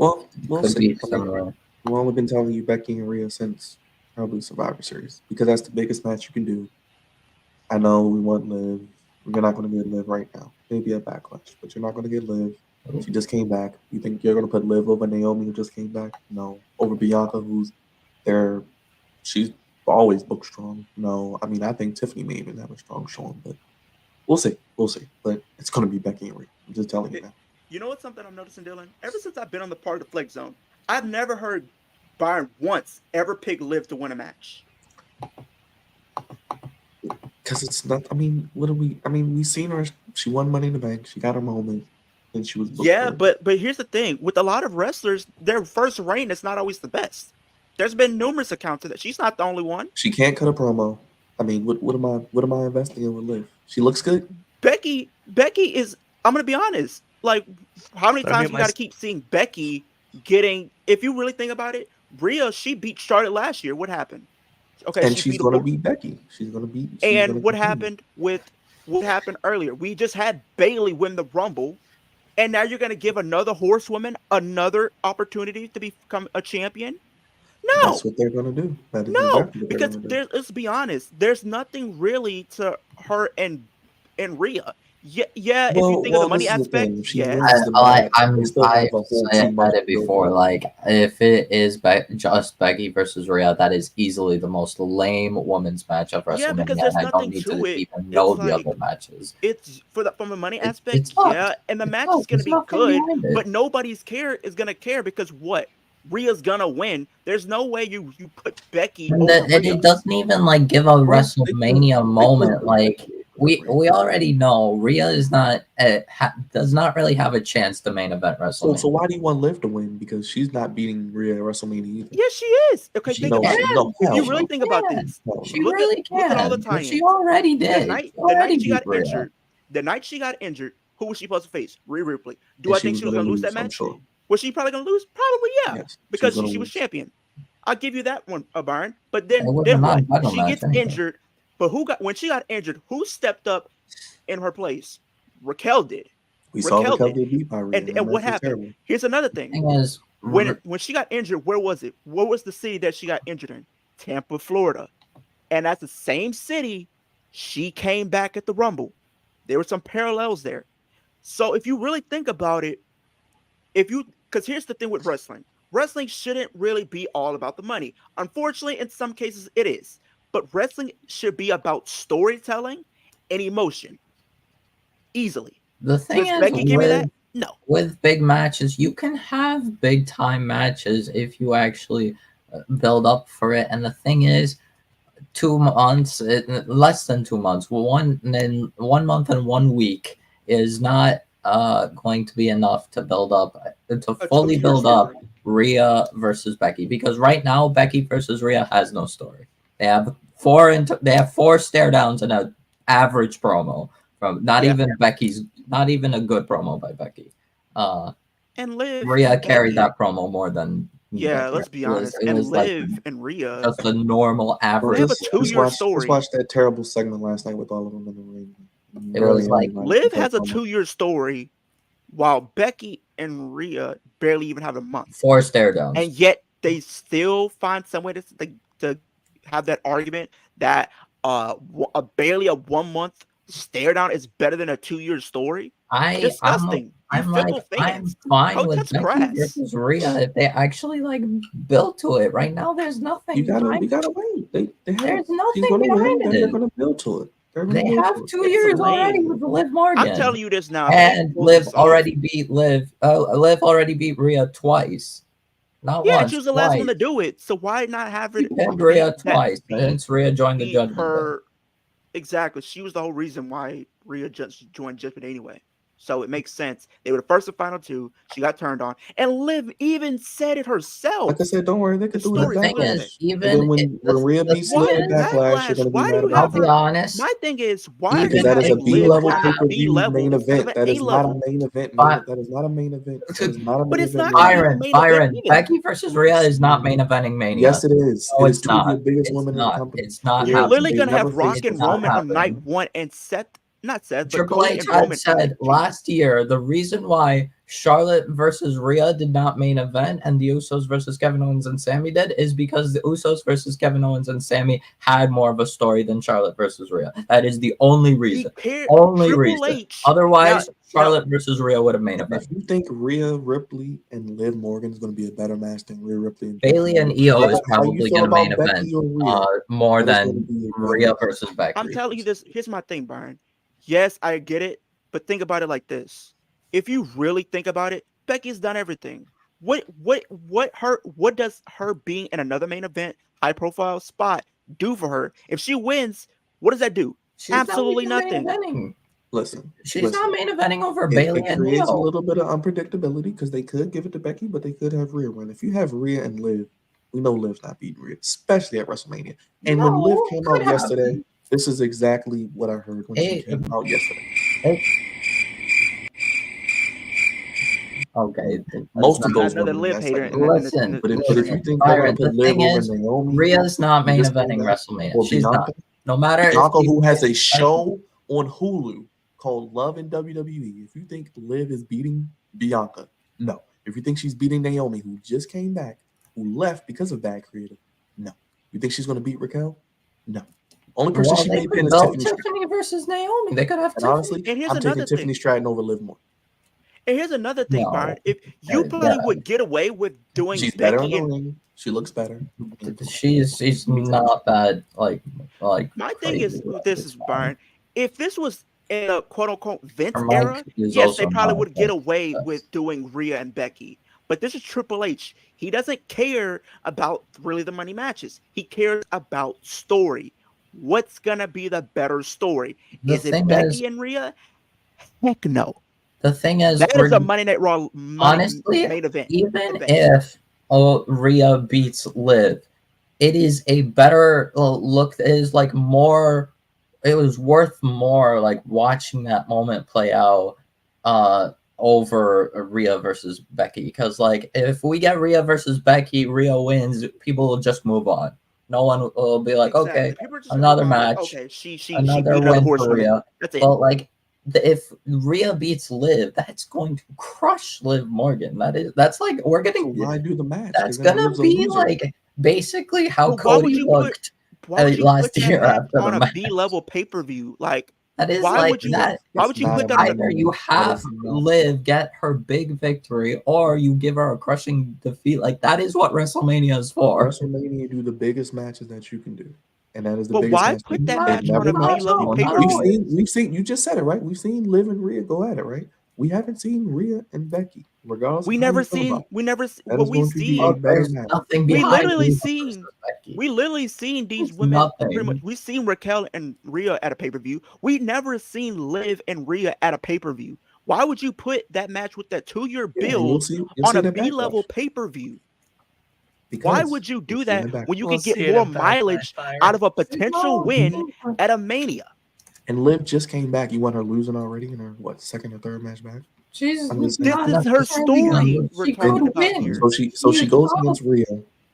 Well, we'll could see. be similar. We've only been telling you Becky and Rhea since probably Survivor Series because that's the biggest match you can do. I know we want Liv. We're not going to get Liv right now. Maybe a Backlash, but you're not going to get Liv. She just came back. You think you're going to put Liv over Naomi, who just came back? No. Over Bianca, who's there? She's always booked strong. No. I mean, I think Tiffany may even have a strong showing, but we'll see. We'll see. But it's going to be Becky and Rhea. I'm just telling you that. You know what's something I'm noticing, Dylan? Ever since I've been on the part of the Flex Zone, I've never heard Byron once ever pick Liv to win a match. Because it's not. I mean, what do we? I mean, we seen her. She won Money in the Bank. She got her moment, and she was. Yeah, but here's the thing: with a lot of wrestlers, their first reign is not always the best. There's been numerous accounts of that. She's not the only one. She can't cut a promo. I mean, what am I investing in with Liv? She looks good. Becky is. I'm gonna be honest. Like, how many times we got to keep seeing Becky getting? If you really think about it, Rhea, she beat Charlotte last year. What happened? Okay, and she's going to beat Becky. She's going to beat. And what happened earlier? We just had Bayley win the Rumble, and now you're going to give another horsewoman another opportunity to become a champion? No, that's what they're going to do. That is no, exactly because let's be honest. There's nothing really to her and Rhea. Yeah. If you think of the money aspect, I've said it before. Like, if it is just Becky versus Rhea, that is easily the most lame women's match of WrestleMania. Yeah, because there's nothing I don't need to even know the other matches. It's from a money aspect, yeah, and the match is going to be good, but nobody's is going to care because what? Rhea's gonna win. There's no way you put Becky. It doesn't even like give a WrestleMania moment. Like we already know Rhea is not does not really have a chance to main event WrestleMania. So why do you want Liv to win? Because she's not beating Rhea at WrestleMania either. Yes, she is. Okay, think about it. If you really think about this, she really can. Look at all the time. She already did. The night she got injured, who was she supposed to face? Rhea Ripley. Do I think she was gonna lose that match? Sure. Was she probably gonna lose? Probably, yeah. Yes, because she was champion. I'll give you that one, Byron. But then what? She gets injured. But when she got injured, who stepped up in her place? Raquel did. We saw Raquel get beat by Rhea. And what happened? Terrible. Here's another thing. When she got injured, where was it? What was the city that she got injured in? Tampa, Florida. And that's the same city she came back at the Rumble. There were some parallels there. So if you really think about it, because here's the thing with wrestling. Wrestling shouldn't really be all about the money. Unfortunately, in some cases it is. But wrestling should be about storytelling and emotion. Easily. The thing is, Becky give me that? No. With big matches, you can have big time matches if you actually build up for it. And the thing is, 2 months, less than 2 months, 1 month and 1 week is not going to be enough to build up, to fully build up Rhea versus Becky, because right now Becky versus Rhea has no story. They have 4 stare downs and an average promo from not even a good promo by Becky. And Liv, Rhea carried that promo more than let's be honest. And Liv and Rhea, just a normal average. They have a 2-year story. Let's watch that terrible segment last night with all of them in the ring. It was like Liv has a 2-year story, while Becky and Rhea barely even have a month. 4 stare downs, and yet they still find some way to have that argument that barely a 1 month stare down is better than a 2-year story. Disgusting. I'm fine with Becky versus Rhea if they actually like build to it. Right now, there's nothing. We gotta wait. There's nothing behind it. They're gonna build to it. They have 2 years already with Liv Morgan. I'm telling you this now. And Liv already beat Liv already beat Rhea twice. Not once. She was the last one to do it. So why not have it? And Rhea twice since Rhea joined the Judgment. Exactly. She was the whole reason why Rhea just joined Judgment anyway. So it makes sense. They were the first and final two. She got turned on. And Liv even said it herself. Like I said, don't worry, they The could do it story at thing Backlash. is, even And then when Rhea the beats thing Liv at is, Backlash, you're gonna be Why mad do you about I'll have be her? honest. My thing is, why are Even you because that is a having B Liv level at pay a per B view level main instead of event. an That A is not a level? main event. But That is not a main event. That is not a But main it's event. not main even a event. main event Byron, either. Becky versus Rhea is not main eventing Mania. Yes, it is. No, It is it's two of the not. biggest It's women in the not. company. It's not You're literally happening. They gonna never have Rock faced and It's not Roman on night happening. 1 and Seth, not Seth, but Triple Cody H and had Roman on night said 2. last year the reason why Charlotte versus Rhea did not main event and the Usos versus Kevin Owens and Sammy did is because the Usos versus Kevin Owens and Sammy had more of a story than Charlotte versus Rhea. That is the only reason. Only Triple reason. H. Otherwise, Now- Charlotte versus Rhea would have main event. If you think Rhea Ripley and Liv Morgan is going to be a better match than Rhea Ripley and Bailey and Becky, Io is how you probably feel going to main about event Becky or Rhea? more That is gonna than be a better Rhea match. versus Becky. I'm telling you this. Here's my thing, Byron. Yes, I get it, but think about it like this. If you really think about it, Becky's done everything. What does her being in another main event, high profile spot do for her? If she wins, what does that do? She's Absolutely not even nothing. main eventing. Listen, She's not main eventing over Bailey it and creates a Io. little bit of unpredictability because they could give it to Becky, but they could have Rhea win. If you have Rhea and Liv, we know Liv's not beating Rhea, especially at WrestleMania. And when Liv No, came could out yesterday, happen. this is exactly what I heard when she came out yesterday. Okay. Most of those Another women in Liv that hater. segment. Listen, But if you think they're Byron, going to put the Liv thing over is, Naomi, Rhea's not main just came eventing back, WrestleMania. or She's not. Bianca, No matter Bianca, if who has a show on Hulu called Love in WWE. If you think Liv is beating Bianca, no. If you think she's beating Naomi, who just came back, who left because of bad creative, no. You think she's going to beat Raquel? No. Only person she may pin is Tiffany Stratton. Tiffany versus Naomi. They could have And Tiffany. honestly, And here's I'm taking another Tiffany thing. Stratton over Liv more. And here's another thing, No. Byron. If you probably would get away with doing She's better in Becky the and ring. She looks better. She's not that like my thing is crazy. this is Byron. If this was in a quote unquote Vince Her mic era, is yes, they also probably not would get like away this. with doing Rhea and Becky. But this is Triple H. He doesn't care about really the money matches. He cares about story. What's gonna be the better story? The Is it thing Becky is- and Rhea? Heck no. The thing is, That is a Monday Night Raw honestly, main event. even if Rhea beats Liv, it is a better look. It is like more. It was worth more like watching that moment play out over Rhea versus Becky, because like if we get Rhea versus Becky, Rhea wins, people will just move on. No one will be like, Exactly. okay, People are just another gonna move on, like, match, okay, she another beat another win for horsewoman. Rhea. That's it. But like, if Rhea beats Liv, that's going to crush Liv Morgan. That's like we're So getting. why do the match? That's 'Cause then gonna Liv's a be loser. like basically how But why would Cody you put- looked Why would you last put that year match after the on a match. B level pay per view? Like, That is why like would you? that. Why would you That's put not that on a a Either you have not- Liv get her big victory, or you give her a crushing defeat. Like that is what WrestleMania is for. WrestleMania do the biggest matches that you can do, and that is the But biggest why match. put that They've match never on a matched B-level people. pay-per-view? We've seen. You just said it right. We've seen Liv and Rhea go at it, right? We haven't seen Rhea and Becky. Regardless, We of how never you feel seen. about it. We never. That What is we going to be see. a better There's match. nothing We behind literally Rhea seen. versus Becky. We literally seen these There's women. nothing. Pretty much, we seen Raquel and Rhea at a pay per view. We never seen Liv and Rhea at a pay per view. Why would you put that match with that 2-year Yeah, and build you'll on see a it at B level Backlash. pay per view? Because Why would you you'll do see it that at Backlash. when you We'll could get see it more in Backlash, mileage Byron. out of a potential win at a Mania? And Liv just came back. You want her losing already in her second or third match back? She's I'm just This saying. is her story we're She talking could about win. here. So she goes against Rhea.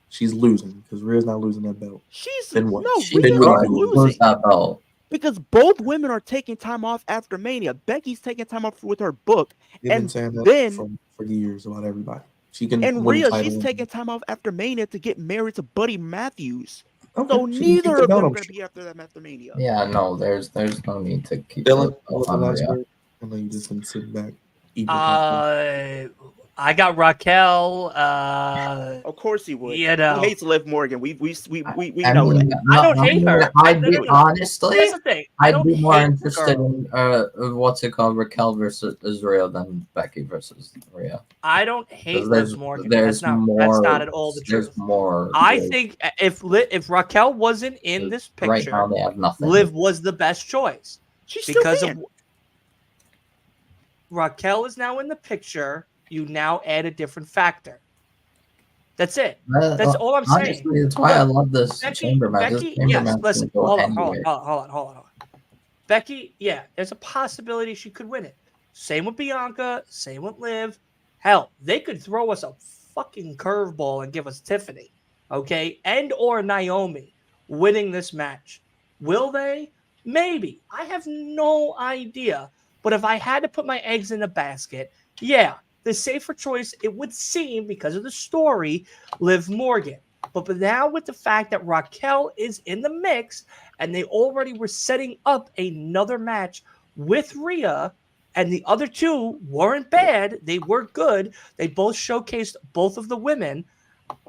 She's losing because Rhea's not losing that belt. She's Then what? no, She Rhea's Then what not do you do? lose losing that belt. because both women are taking time off after Mania. Becky's taking time off with her book, They've been and saying that then for years about everybody. She can and win the Rhea, title. she's taking time off after Mania to get married to Buddy Matthews. Okay, So she can keep neither the of belt, them are I'm going to sure. be after that after Mania. Yeah, no, there's no need to keep Dylan, it what was the on last Rhea. word? I know you just been sitting back. eating your popcorn. I got Raquel. Of course he would. You know. He hates Liv Morgan. We I know mean, that. I don't hate her. I'd be No. honestly, Here's the thing. I I'd don't be more hate the interested girl. in what's it called, Raquel versus Rhea than Becky versus Rhea. I don't hate There's Liv Morgan. there's That's more. not at all the There's truth. more. I good. think if Raquel wasn't in this Right picture, now they have nothing. Liv was the best choice She's still because can. of Raquel is now in the picture, you now add a different factor. That's it. Uh, That's all I'm saying. Honestly, that's why I Look, love this chamber match. This chamber yes. match Listen, can go hold anywhere. on. Becky, yeah, there's a possibility she could win it. Same with Bianca. Same with Liv. Hell, they could throw us a fucking curveball and give us Tiffany, okay, and or Naomi winning this match. Will they? Maybe. I have no idea. But if I had to put my eggs in a basket, yeah, the safer choice, it would seem, because of the story, Liv Morgan. But now with the fact that Raquel is in the mix and they already were setting up another match with Rhea, and the other two weren't bad, they were good. They both showcased both of the women.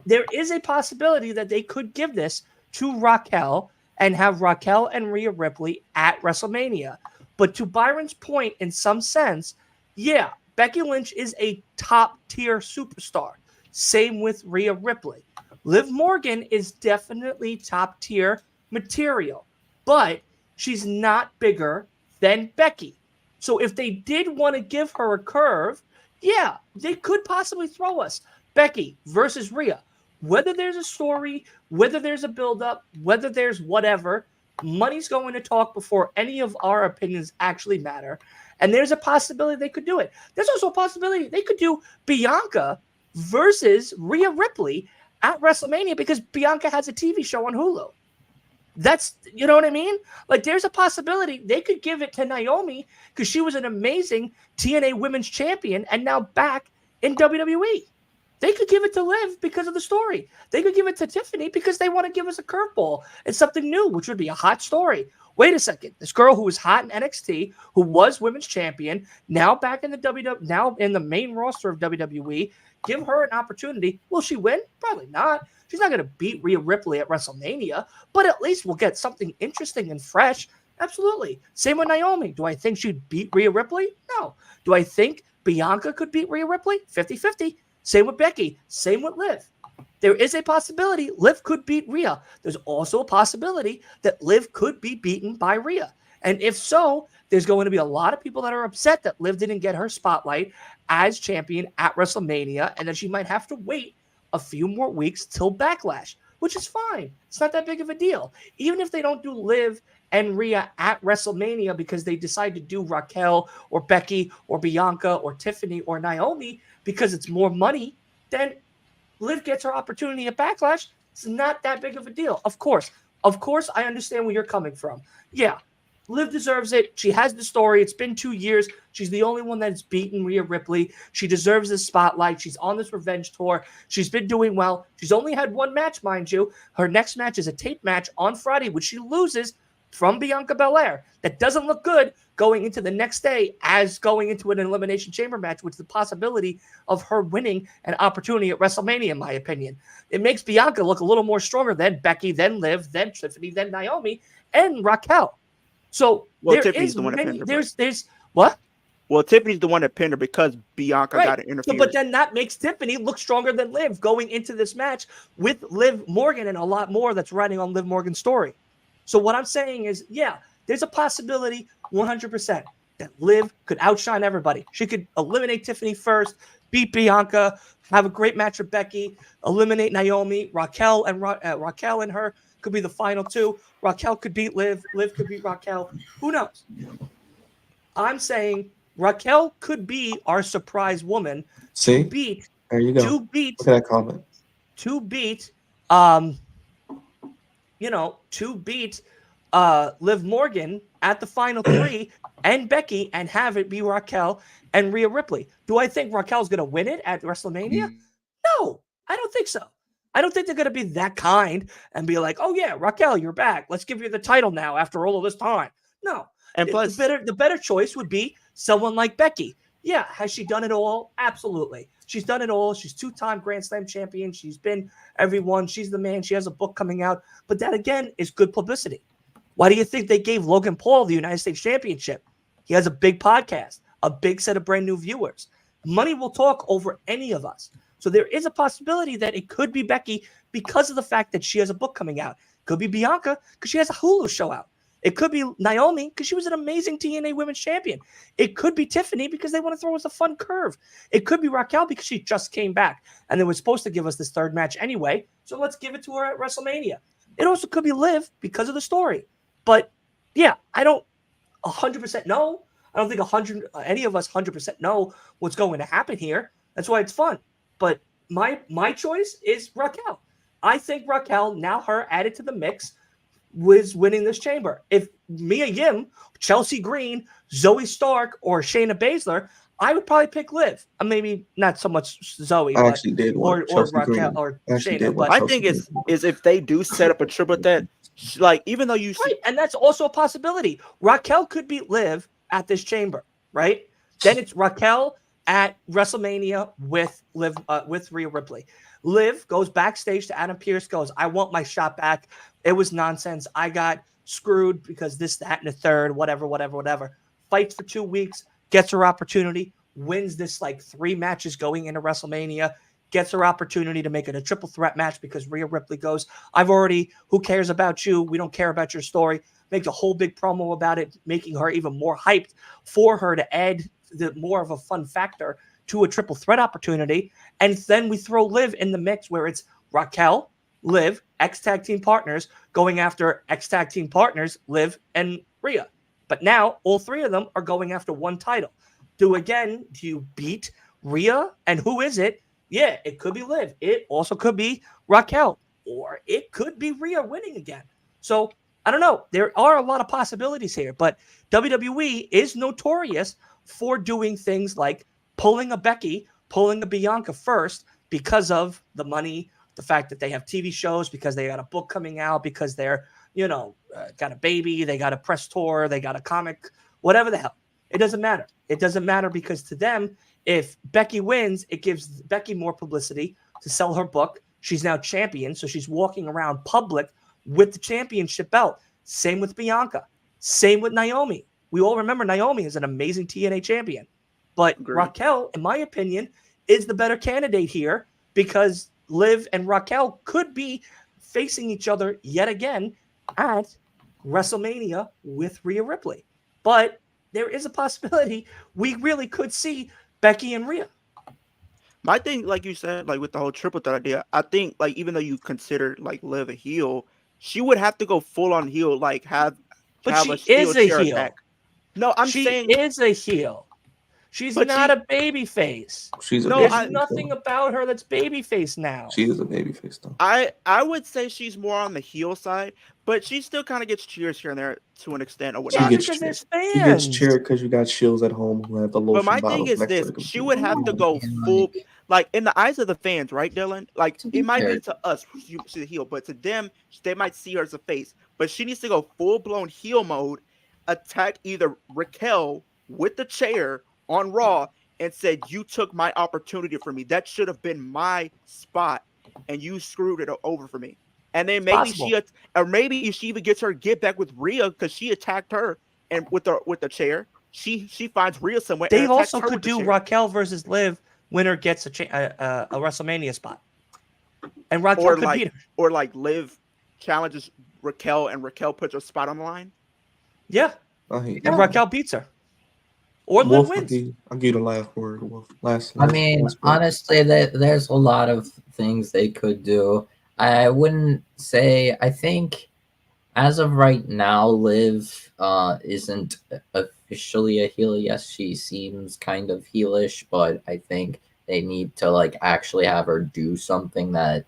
There is a possibility that they could give this to Raquel and have Raquel and Rhea Ripley at WrestleMania. But to Byron's point, in some sense, yeah, Becky Lynch is a top tier superstar. Same with Rhea Ripley. Liv Morgan is definitely top tier material, but she's not bigger than Becky. So if they did want to give her a curve, yeah, they could possibly throw us Becky versus Rhea. Whether there's a story, whether there's a buildup, whether there's whatever, money's going to talk before any of our opinions actually matter. And there's a possibility they could do it. There's also a possibility they could do Bianca versus Rhea Ripley at WrestleMania because Bianca has a TV show on Hulu. That's, you know what I mean? Like, there's a possibility they could give it to Naomi because she was an amazing TNA Women's Champion and now back in WWE. They could give it to Liv because of the story. They could give it to Tiffany because they want to give us a curveball and something new, which would be a hot story. Wait a second. This girl who was hot in NXT, who was women's champion, now back in the WWE, now in the main roster of WWE, give her an opportunity. Will she win? Probably not. She's not going to beat Rhea Ripley at WrestleMania, but at least we'll get something interesting and fresh. Absolutely. Same with Naomi. Do I think she'd beat Rhea Ripley? No. Do I think Bianca could beat Rhea Ripley? 50-50. Same with Becky. Same with Liv. There is a possibility Liv could beat Rhea. There's also a possibility that Liv could be beaten by Rhea. And if so, there's going to be a lot of people that are upset that Liv didn't get her spotlight as champion at WrestleMania, and that she might have to wait a few more weeks till Backlash, which is fine. It's not that big of a deal. Even if they don't do Liv and Rhea at WrestleMania because they decide to do Raquel or Becky or Bianca or Tiffany or Naomi because it's more money, then Liv gets her opportunity at Backlash. It's not that big of a deal. Of course, I understand where you're coming from. Yeah, Liv deserves it. She has the story. It's been 2 years. She's the only one that's beaten Rhea Ripley. She deserves this spotlight. She's on this revenge tour. She's been doing well. She's only had one match, mind you. Her next match is a tape match on Friday, which she loses from Bianca Belair. That doesn't look good going into the next day as going into an Elimination Chamber match, with the possibility of her winning an opportunity at WrestleMania, in my opinion. It makes Bianca look a little more stronger than Becky, then Liv, then Tiffany, then Naomi, and Raquel. So Tiffany's the one that pinned her. There's what? Well, Tiffany's the one that pinned her because Bianca got an interference. But then that makes Tiffany look stronger than Liv going into this match with Liv Morgan and a lot more that's riding on Liv Morgan's story. So what I'm saying is, yeah, there's a possibility 100% that Liv could outshine everybody. She could eliminate Tiffany first, beat Bianca, have a great match with Becky, eliminate Naomi, Raquel and her could be the final two. Raquel could beat Liv. Liv could beat Raquel. Who knows? I'm saying Raquel could be our surprise woman. See? There you go. To beat Look at that comment. To beat Liv Morgan at the final three and Becky and have it be Raquel and Rhea Ripley. Do I think Raquel's going to win it at WrestleMania? No, I don't think so. I don't think they're going to be that kind and be like, oh, yeah, Raquel, you're back. Let's give you the title now after all of this time. No. And plus, the better choice would be someone like Becky. Yeah, has she done it all? Absolutely. She's done it all. She's 2-time Grand Slam champion. She's been everyone. She's the man. She has a book coming out. But that, again, is good publicity. Why do you think they gave Logan Paul the United States Championship? He has a big podcast, a big set of brand new viewers. Money will talk over any of us. So there is a possibility that it could be Becky because of the fact that she has a book coming out. Could be Bianca because she has a Hulu show out. It could be Naomi because she was an amazing TNA Women's Champion. It could be Tiffany because they want to throw us a fun curve. It could be Raquel because she just came back and they were supposed to give us this third match anyway. So let's give it to her at WrestleMania. It also could be Liv because of the story. But yeah, I don't 100% know. I don't think any of us 100% know what's going to happen here. That's why it's fun. But my choice is Raquel. I think Raquel, now her added to the mix, was winning this chamber. If Mia Yim, Chelsea Green, Zoe Stark, or Shayna Baszler, I would probably pick Liv. Maybe not so much Zoe, I but actually did want or Chelsea Raquel Green. or I actually Shayna. did want But My thing is if they do set up a triple threat, like even though you see, right, and that's also a possibility. Raquel could beat Liv at this chamber, right? Then it's Raquel at WrestleMania with Liv with Rhea Ripley. Liv goes backstage to Adam Pearce, goes, I want my shot back. It was nonsense. I got screwed because this, that, and the third, whatever. Fights for 2 weeks, gets her opportunity, wins this like 3 matches going into WrestleMania, gets her opportunity to make it a triple threat match because Rhea Ripley goes, who cares about you? We don't care about your story. Makes a whole big promo about it, making her even more hyped for her to add more of a fun factor to a triple threat opportunity. And then we throw Liv in the mix where it's Raquel, Liv, ex-tag team partners going after ex-tag team partners, Liv and Rhea. But now all 3 of them are going after one title. Do you beat Rhea? And who is it? Yeah, it could be Liv. It also could be Raquel. Or it could be Rhea winning again. So I don't know. There are a lot of possibilities here. But WWE is notorious for doing things like pulling a Becky, pulling a Bianca first because of the money, the fact that they have TV shows, because they got a book coming out, because they're, got a baby, they got a press tour, they got a comic, whatever the hell. It doesn't matter. It doesn't matter because to them, if Becky wins, it gives Becky more publicity to sell her book. She's now champion, so she's walking around public with the championship belt. Same with Bianca. Same with Naomi. We all remember Naomi is an amazing TNA champion. But Agreed. Raquel, in my opinion, is the better candidate here because Liv and Raquel could be facing each other yet again at WrestleMania with Rhea Ripley. But there is a possibility we really could see Becky and Rhea. my thing, like you said, like with the whole triple threat idea, I think like even though you consider like Liv a heel, she would have to go full on heel, like have But a she steel is a chair heel. attack. No, I'm She saying is a heel. She's But not she- a baby face. She's a No, There's babyface, nothing though. about her that's baby face now. She is a babyface though. I would say she's more on the heel side, but she still kind of gets cheers here and there to an extent or She Yeah, whatnot. gets because cheered. there's She gets fans. cheered because you got shills at home who have the But lotion my thing bottles is next to this: the she computer. would have to go And, full, like in the eyes of the fans, right, Dylan? Like To be it might fair- be to us, she's a heel, but to them, they might see her as a face. But she needs to go full blown heel mode, attack either Raquel with the chair on Raw, and said, "You took my opportunity from me. That should have been my spot, and you screwed it over for me." And then maybe possible. or maybe she even gets her get back with Rhea because she attacked her and with the chair. She finds Rhea somewhere. They and attacks also her could with the do chair. Raquel versus Liv. Winner gets a WrestleMania spot, and Raquel or could like beat her. or like Liv challenges Raquel and Raquel puts her spot on the line. Yeah, I hate and that. Raquel beats her, or Liv Wolf, wins. I'll give you the last word. Wolf. Last I mean, last word. honestly, there's a lot of things they could do. I wouldn't say. I think as of right now, Liv isn't officially a heel. Yes, she seems kind of heelish, but I think they need to like actually have her do something that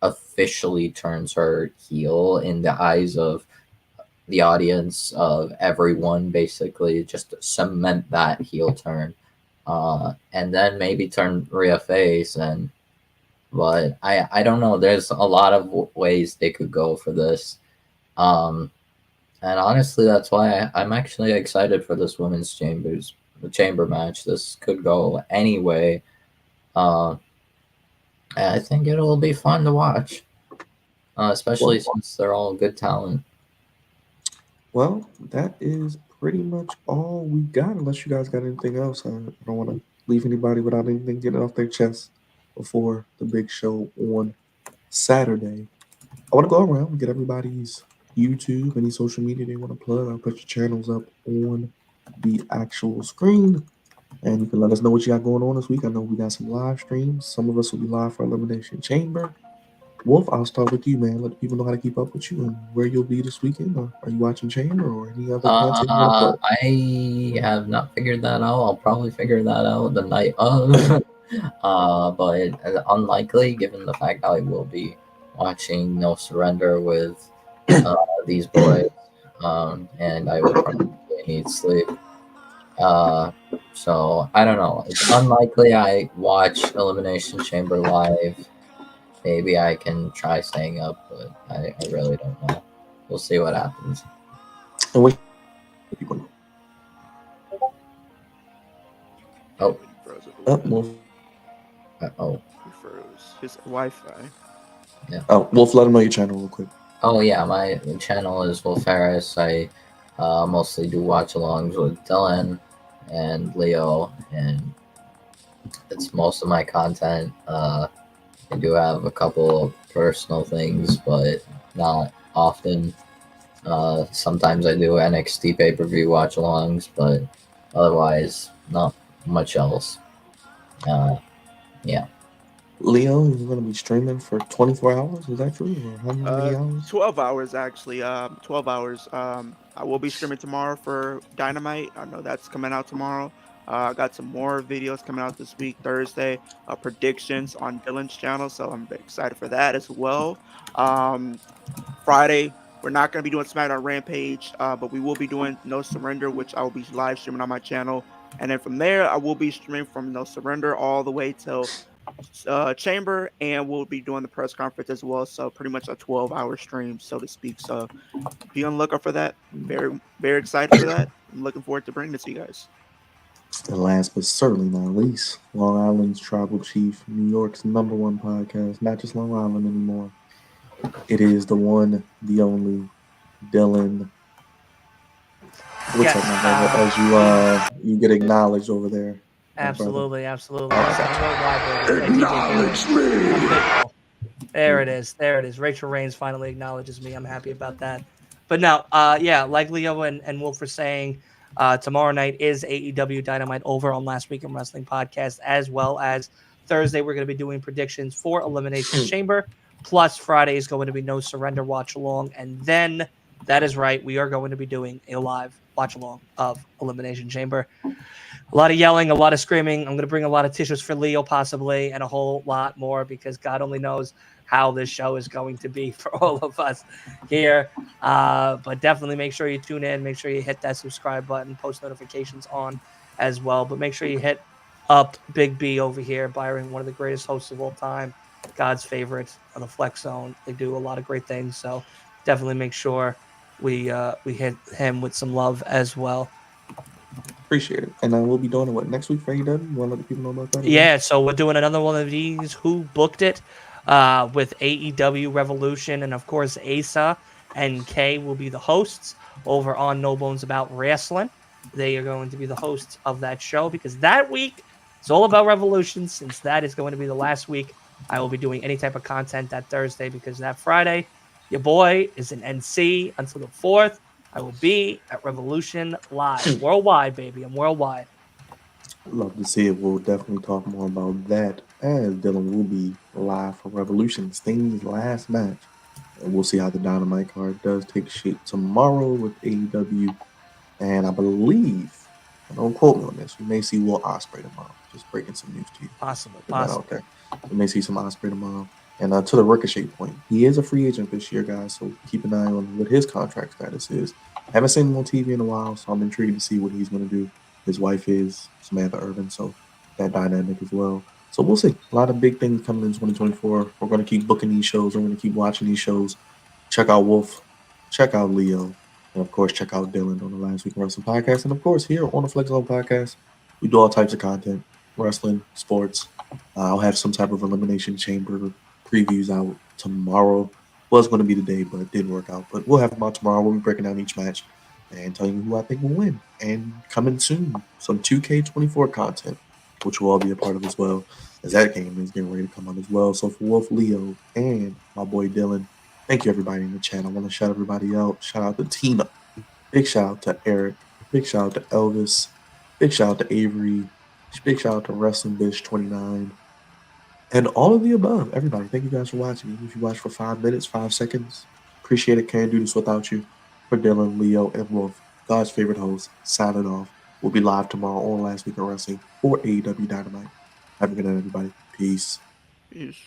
officially turns her heel in the eyes of the audience, of everyone, basically just cement that heel turn, and then maybe turn Rhea face. And but I don't know, there's a lot of ways they could go for this, and honestly that's why I'm actually excited for this women's chamber match. This could go any way, and I think it'll be fun to watch, especially since they're all good talent. Well, that is pretty much all we got. Unless you guys got anything else, I don't want to leave anybody without anything getting off their chest before the big show on Saturday. I want to go around and get everybody's YouTube, any social media they want to plug, I'll put your channels up on the actual screen. And you can let us know what you got going on this week. I know we got some live streams. Some of us will be live for Elimination Chamber. Wolf, I'll start with you, man. Let the people know how to keep up with you and where you'll be this weekend. Or are you watching Chamber or any other content you want to plug? I have not figured that out. I'll probably figure that out the night of. But unlikely given the fact I will be watching No Surrender with these boys. And I will probably need sleep. So I don't know. It's unlikely I watch Elimination Chamber live. Maybe I can try staying up, but I really don't know. We'll see what happens. And what people know? Oh, He froze it. Wolf. oh, He froze his Wi-Fi. Wolf, let them know your channel real quick. oh yeah. My channel is Will Ferris. I mostly do watch-alongs with Dylan and Leo, and it's most of my content. I do have a couple of personal things, but not often. Sometimes I do NXT pay-per-view watch-alongs, but otherwise not much else. Yeah. Leo, you're going to be streaming for 24 hours. Is that true? Or how many hours? 12 hours actually. 12 hours. I will be streaming tomorrow for Dynamite. I know that's coming out tomorrow. I got some more videos coming out this week, Thursday. Predictions on Dylan's channel, so I'm excited for that as well. Friday, we're not going to be doing SmackDown Rampage, but we will be doing No Surrender, which I will be live streaming on my channel. And then from there, I will be streaming from No Surrender all the way till Chamber, and we'll be doing the press conference as well. So pretty much a 12-hour stream, so to speak. So be on the lookout for that. I'm very, very excited for that. I'm looking forward to bringing this to you guys. And last but certainly not least, Long Island's Tribal Chief, New York's #1 podcast, not just Long Island anymore. It is the one, the only, Dylan. What's Yes, up, my brother? As you get acknowledged over there. Absolutely. Listen, I'm worldwide, baby. Acknowledge me. There it is. Rachel Reigns finally acknowledges me. I'm happy about that. But no, yeah, like Leo and Wolf were saying, tomorrow night is AEW Dynamite over on Last Week in Wrestling podcast, as well as Thursday we're going to be doing predictions for Elimination Chamber. Plus Friday is going to be No Surrender watch along, and then that is right, we are going to be doing a live watch along of Elimination Chamber. A lot of yelling, a lot of screaming. I'm going to bring a lot of tissues for Leo possibly, and a whole lot more because God only knows how this show is going to be for all of us here. But definitely make sure you tune in. Make sure you hit that subscribe button, post notifications on as well. But make sure you hit up Big B over here, Byron, one of the greatest hosts of all time, God's favorite on the Flex Zone. They do a lot of great things. So definitely make sure we hit him with some love as well. Appreciate it. And we'll be doing it next week for AEW? You want to let the people know about that? Yeah, so we're doing another one of these. Who booked it? With AEW Revolution, and of course Asa and Kay will be the hosts over on No Bones About Wrestling. They are going to be the hosts of that show because that week is all about Revolution. Since that is going to be the last week, I will be doing any type of content that Thursday because that Friday, your boy is in NC until the 4th. I will be at Revolution Live, worldwide, baby. I'm worldwide. Love to see it. We'll definitely talk more about that as Dylan will be live for Revolution, Sting's last match. And we'll see how the Dynamite card does take shape tomorrow with AEW. And I believe, and don't quote me on this, we may see Will Ospreay tomorrow. Just breaking some news to you. Possible. Out there. We may see some Ospreay tomorrow. And to the Ricochet point, he is a free agent this year, guys. So keep an eye on what his contract status is. Haven't seen him on TV in a while, so I'm intrigued to see what he's going to do. His wife is Samantha Irvin, so that dynamic as well. So we'll see. A lot of big things coming in 2024. We're going to keep booking these shows. We're going to keep watching these shows. Check out Wolf. Check out Leo. And, of course, check out Dylan on the Last Week in Wrestling podcast. And, of course, here on the Flex Zone podcast, we do all types of content. Wrestling, sports. I'll have some type of Elimination Chamber previews out tomorrow. Was going to be the day, but it didn't work out. But we'll have them out tomorrow. We'll be breaking down each match and telling you who I think will win. And coming soon, some 2K24 content, which will all be a part of as well, as that game is getting ready to come out as well. So for Wolf, Leo, and my boy Dylan, Thank you, everybody in the chat. I want to shout everybody out. Shout out to Tina. Big shout out to Eric. Big shout out to Elvis. Big shout out to Avery. Big shout out to Wrestling Bitch 29. And all of the above. Everybody, thank you guys for watching. Even if you watched for 5 minutes, 5 seconds, appreciate it. Can't do this without you. For Dylan, Leo, and Wolf, God's favorite host, signing off. We'll be live tomorrow on Last Week of Wrestling for AEW Dynamite. Have a good night, everybody. Peace. Peace.